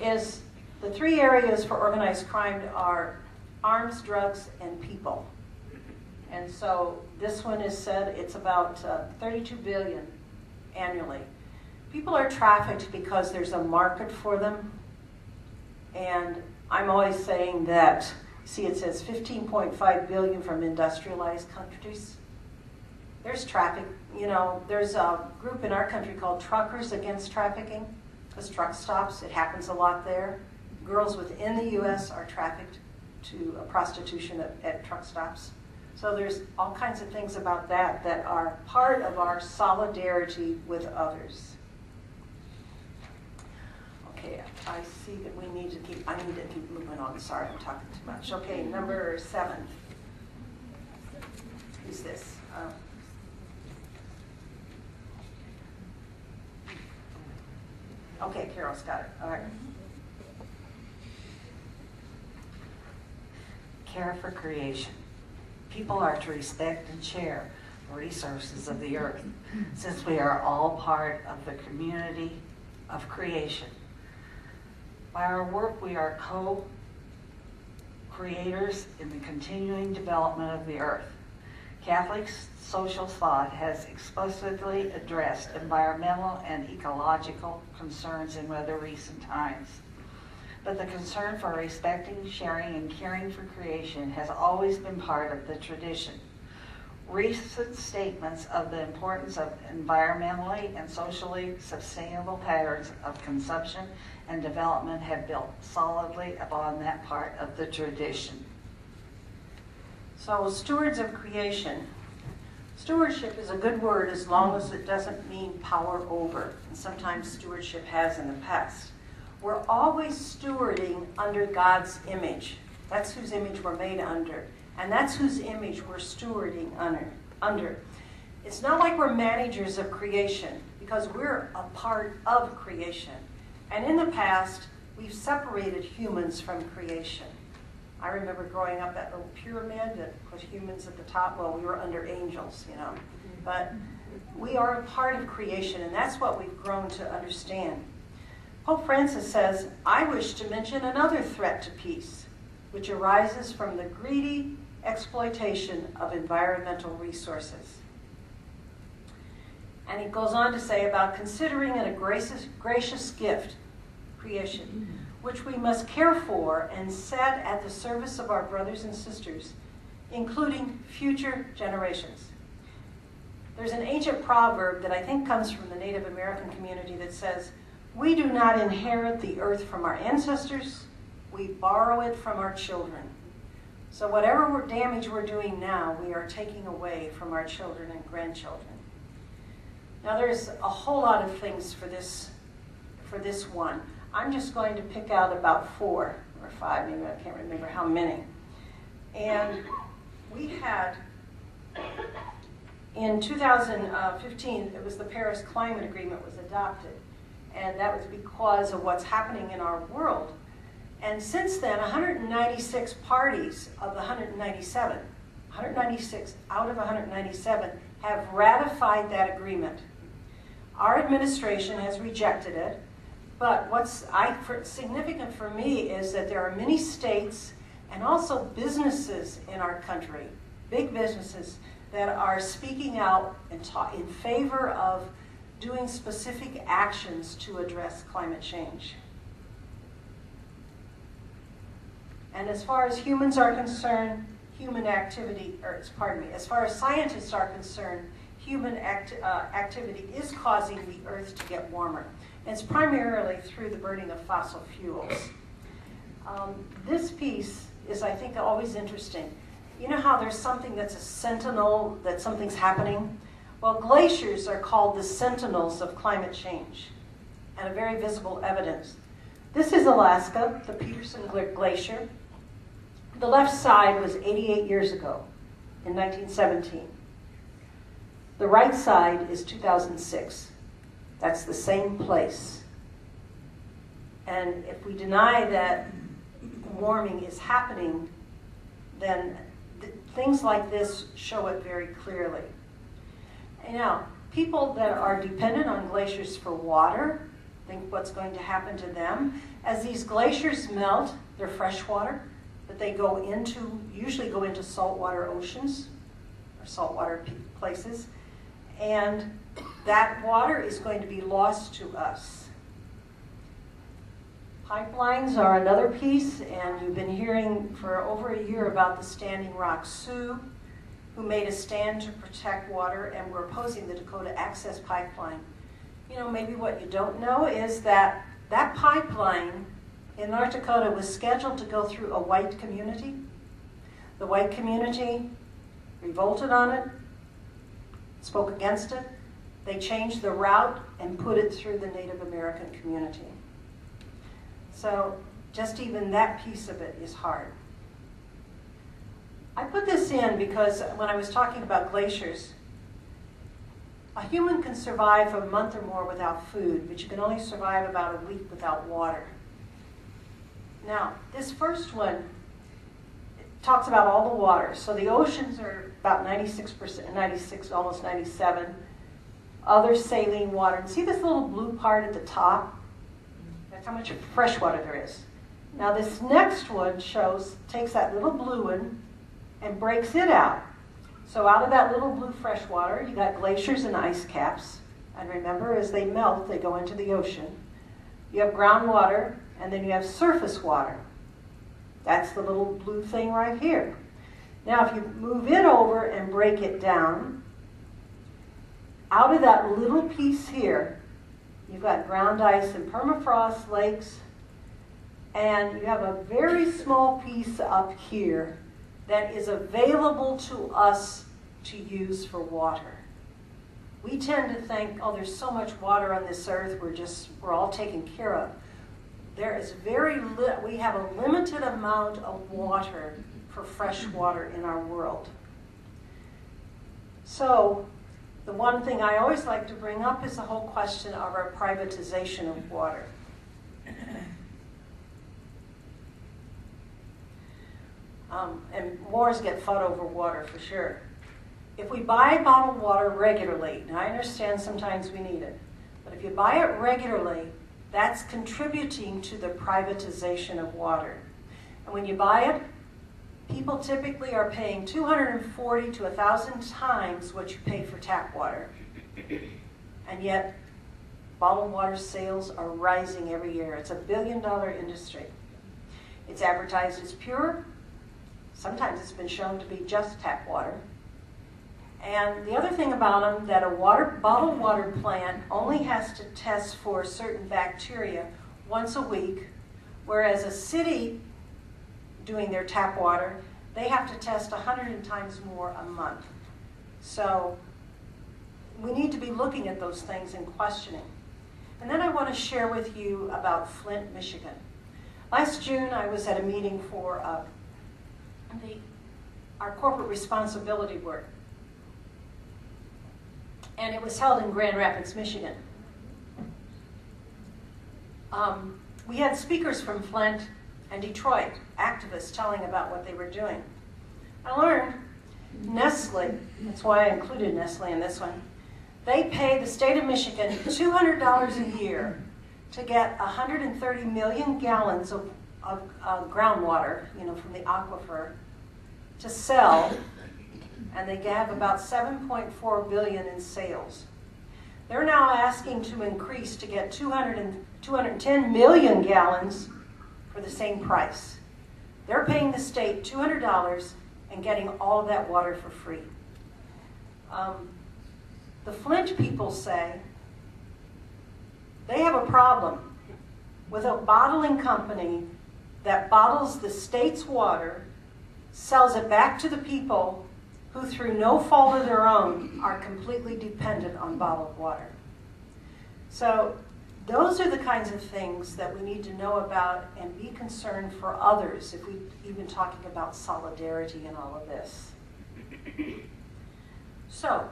Is the three areas for organized crime are arms, drugs, and people. And so this one is said it's about 32 billion annually. People are trafficked because there's a market for them. And I'm always saying that, see, it says 15.5 billion from industrialized countries. There's traffic, you know, there's a group in our country called Truckers Against Trafficking, because truck stops, it happens a lot there. Girls within the U.S. are trafficked to prostitution at truck stops. So there's all kinds of things about that that are part of our solidarity with others. Okay, I see that I need to keep moving on. Sorry, I'm talking too much. Okay, number 7. Who's this? Okay, Carol's got it. All right. Care for creation. People are to respect and share the resources of the earth, since we are all part of the community of creation. By our work, we are co-creators in the continuing development of the earth. Catholic social thought has explicitly addressed environmental and ecological concerns in rather recent times. But the concern for respecting, sharing, and caring for creation has always been part of the tradition. Recent statements of the importance of environmentally and socially sustainable patterns of consumption and development have built solidly upon that part of the tradition. So, stewards of creation. Stewardship is a good word as long as it doesn't mean power over, and sometimes stewardship has in the past. We're always stewarding under God's image. That's whose image we're made under. And that's whose image we're stewarding under. It's not like we're managers of creation, because we're a part of creation. And in the past, we've separated humans from creation. I remember growing up that little pyramid that put humans at the top. Well, we were under angels, you know. But we are a part of creation, and that's what we've grown to understand. Pope Francis says, I wish to mention another threat to peace, which arises from the greedy exploitation of environmental resources. And he goes on to say about considering it a gracious gift, creation, which we must care for and set at the service of our brothers and sisters, including future generations. There's an ancient proverb that I think comes from the Native American community that says, we do not inherit the earth from our ancestors, we borrow it from our children. So whatever damage we're doing now, we are taking away from our children and grandchildren. Now there's a whole lot of things for this one. I'm just going to pick out about 4 or 5, maybe I can't remember how many. And we had, in 2015, it was the Paris Climate Agreement was adopted. And that was because of what's happening in our world. And since then, 196 parties of the 196 out of 197 have ratified that agreement. Our administration has rejected it. But what's significant for me is that there are many states and also businesses in our country, big businesses, that are speaking out in favor of doing specific actions to address climate change. And as far as humans are concerned, as far as scientists are concerned, human activity is causing the Earth to get warmer. And it's primarily through the burning of fossil fuels. This piece is, I think, always interesting. You know how there's something that's a sentinel, that something's happening? Well, glaciers are called the sentinels of climate change and a very visible evidence. This is Alaska, the Peterson Glacier. The left side was 88 years ago, in 1917. The right side is 2006. That's the same place. And if we deny that warming is happening, then things like this show it very clearly. And now, people that are dependent on glaciers for water, think what's going to happen to them. As these glaciers melt, they're fresh water, but they usually go into saltwater oceans or saltwater places, and that water is going to be lost to us. Pipelines are another piece, and you've been hearing for over a year about the Standing Rock Sioux, who made a stand to protect water, and were opposing the Dakota Access Pipeline. You know, maybe what you don't know is that that pipeline in North Dakota was scheduled to go through a white community. The white community revolted on it, spoke against it. They changed the route and put it through the Native American community. So just even that piece of it is hard. I put this in because when I was talking about glaciers, a human can survive a month or more without food, but you can only survive about a week without water. Now, this first one talks about all the water. So the oceans are about 96%, 96, almost 97. Other saline water. And see this little blue part at the top? That's how much fresh water there is. Now this next one takes that little blue one and breaks it out. So out of that little blue fresh water, you got glaciers and ice caps. And remember, as they melt, they go into the ocean. You have groundwater, and then you have surface water. That's the little blue thing right here. Now, if you move it over and break it down, out of that little piece here, you've got ground ice and permafrost lakes, and you have a very small piece up here that is available to us to use for water. We tend to think, oh, there's so much water on this earth, we're all taken care of. There is we have a limited amount of water for fresh water in our world. So, the one thing I always like to bring up is the whole question of our privatization of water. And wars get fought over water for sure. If we buy bottled water regularly, and I understand sometimes we need it, but if you buy it regularly, that's contributing to the privatization of water. And when you buy it, people typically are paying 240 to 1,000 times what you pay for tap water. And yet, bottled water sales are rising every year. It's a billion-dollar industry. It's advertised as pure. Sometimes it's been shown to be just tap water. And the other thing about them, that a bottled water plant only has to test for certain bacteria once a week, whereas a city doing their tap water, they have to test 100 times more a month. So we need to be looking at those things and questioning. And then I want to share with you about Flint, Michigan. Last June, I was at a meeting for our corporate responsibility work. And it was held in Grand Rapids, Michigan. We had speakers from Flint and Detroit, activists telling about what they were doing. I learned Nestle, that's why I included Nestle in this one, they pay the state of Michigan $200 a year to get 130 million gallons of groundwater, from the aquifer, to sell, and they have about 7.4 billion in sales. They're now asking to increase to get 210 million gallons for the same price. They're paying the state $200 and getting all of that water for free. The Flint people say they have a problem with a bottling company that bottles the state's water, sells it back to the people, who through no fault of their own are completely dependent on bottled water. So those are the kinds of things that we need to know about and be concerned for others if we're even talking about solidarity in all of this. So,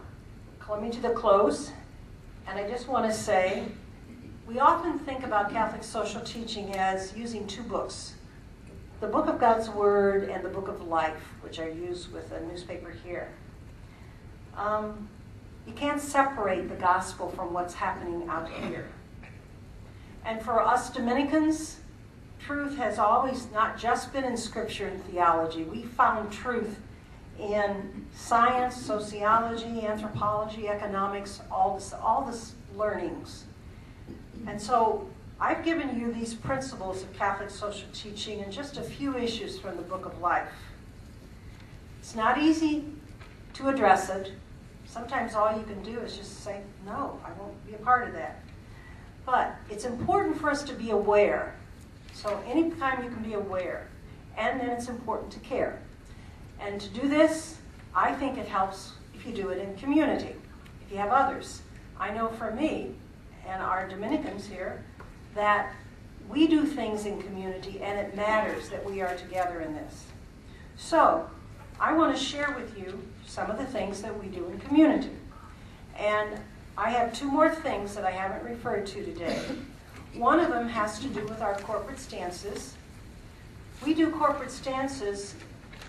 coming to the close, and I just want to say, we often think about Catholic social teaching as using two books, the Book of God's Word and the Book of Life, which I use with a newspaper here. You can't separate the gospel from what's happening out here. And for us Dominicans, truth has always not just been in Scripture and theology. We found truth in science, sociology, anthropology, economics, all this learnings. And so I've given you these principles of Catholic social teaching and just a few issues from the Book of Life. It's not easy to address it. Sometimes all you can do is just say, no, I won't be a part of that. But it's important for us to be aware. So anytime you can be aware. And then it's important to care. And to do this, I think it helps if you do it in community, if you have others. I know for me and our Dominicans here that we do things in community and it matters that we are together in this. So I want to share with you some of the things that we do in community. And I have two more things that I haven't referred to today. One of them has to do with our corporate stances. We do corporate stances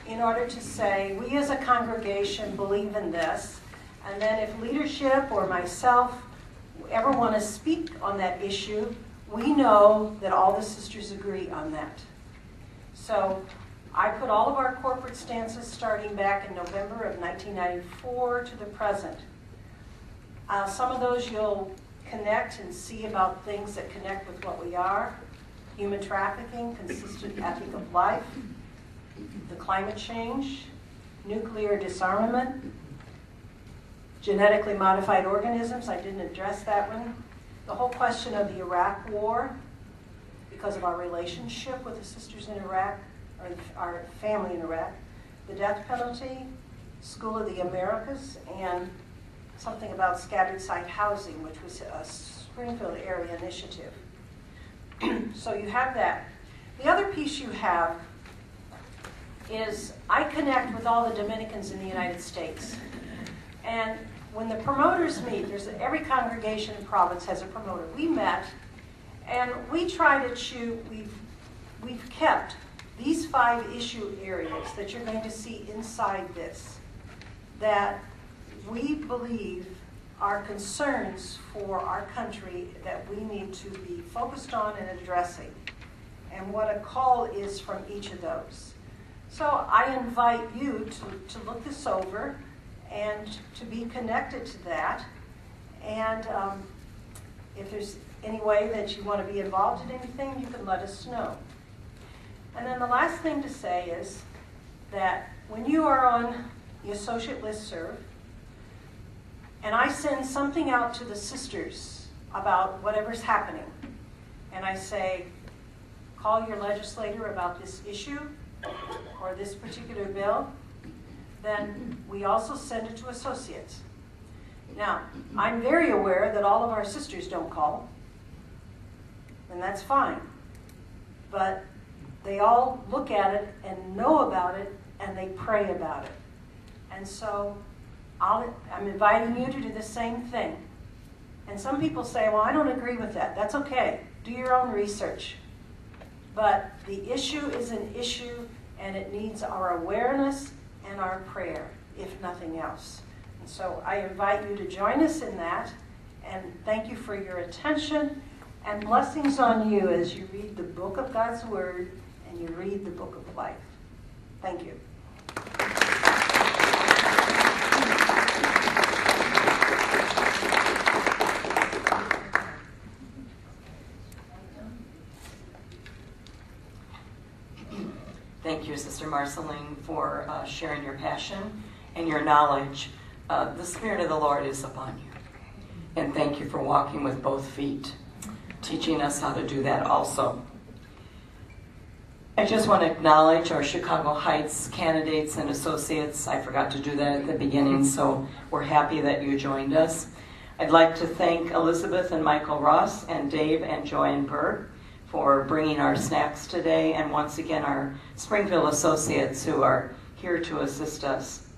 in order to say, we as a congregation believe in this, and then if leadership or myself ever want to speak on that issue, we know that all the sisters agree on that. So I put all of our corporate stances starting back in November of 1994 to the present. Some of those you'll connect and see about things that connect with what we are. Human trafficking, consistent ethic of life, the climate change, nuclear disarmament, genetically modified organisms, I didn't address that one. The whole question of the Iraq War, because of our relationship with the sisters in Iraq, or our family in Iraq, the death penalty, School of the Americas, and something about scattered site housing, which was a Springfield area initiative. So you have that. The other piece you have is I connect with all the Dominicans in the United States. And when the promoters meet, every congregation and province has a promoter. We met, and we try to choose, we've kept these 5 issue areas that you're going to see inside this, that we believe are concerns for our country that we need to be focused on and addressing, and what a call is from each of those. So I invite you to look this over and to be connected to that. And if there's any way that you want to be involved in anything, you can let us know. And then the last thing to say is that when you are on the associate listserv, and I send something out to the sisters about whatever's happening, and I say, call your legislator about this issue or this particular bill, then we also send it to associates. Now, I'm very aware that all of our sisters don't call, and that's fine. But they all look at it and know about it, and they pray about it. And so I'm inviting you to do the same thing. And some people say, well, I don't agree with that. That's okay. Do your own research. But the issue is an issue, and it needs our awareness and our prayer, if nothing else. And so I invite you to join us in that, and thank you for your attention, and blessings on you as you read the book of God's Word and you read the book of life. Thank you. Thank you, Sister Marcelline, for sharing your passion and your knowledge. The Spirit of the Lord is upon you. And thank you for walking with both feet, teaching us how to do that also. I just want to acknowledge our Chicago Heights candidates and associates. I forgot to do that at the beginning, so we're happy that you joined us. I'd like to thank Elizabeth and Michael Ross and Dave and Joanne Berg for bringing our snacks today, and once again our Springfield associates who are here to assist us.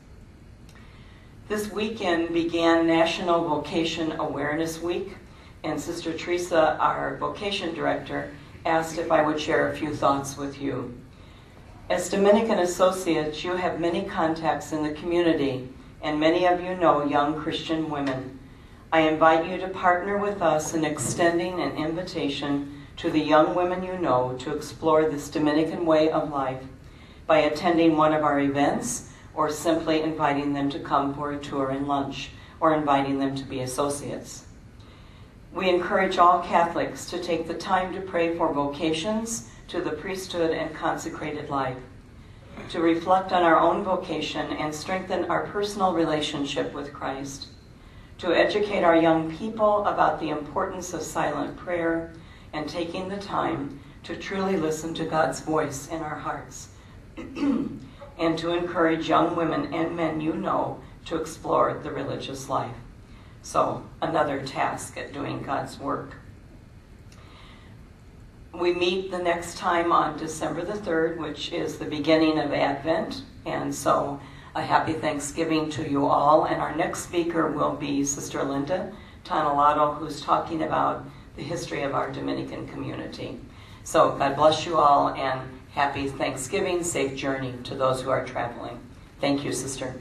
This weekend began National Vocation Awareness Week, and Sister Teresa, our vocation director, asked if I would share a few thoughts with you. As Dominican associates, you have many contacts in the community, and many of you know young Christian women. I invite you to partner with us in extending an invitation to the young women you know to explore this Dominican way of life by attending one of our events, or simply inviting them to come for a tour and lunch, or inviting them to be associates. We encourage all Catholics to take the time to pray for vocations to the priesthood and consecrated life, to reflect on our own vocation and strengthen our personal relationship with Christ, to educate our young people about the importance of silent prayer and taking the time to truly listen to God's voice in our hearts, and to encourage young women and men you know to explore the religious life. So, another task at doing God's work. We meet the next time on December the 3rd, which is the beginning of Advent, and so a happy Thanksgiving to you all. And our next speaker will be Sister Linda Tonelato, who's talking about the history of our Dominican community. So God bless you all, and happy Thanksgiving, safe journey to those who are traveling. Thank you, Sister.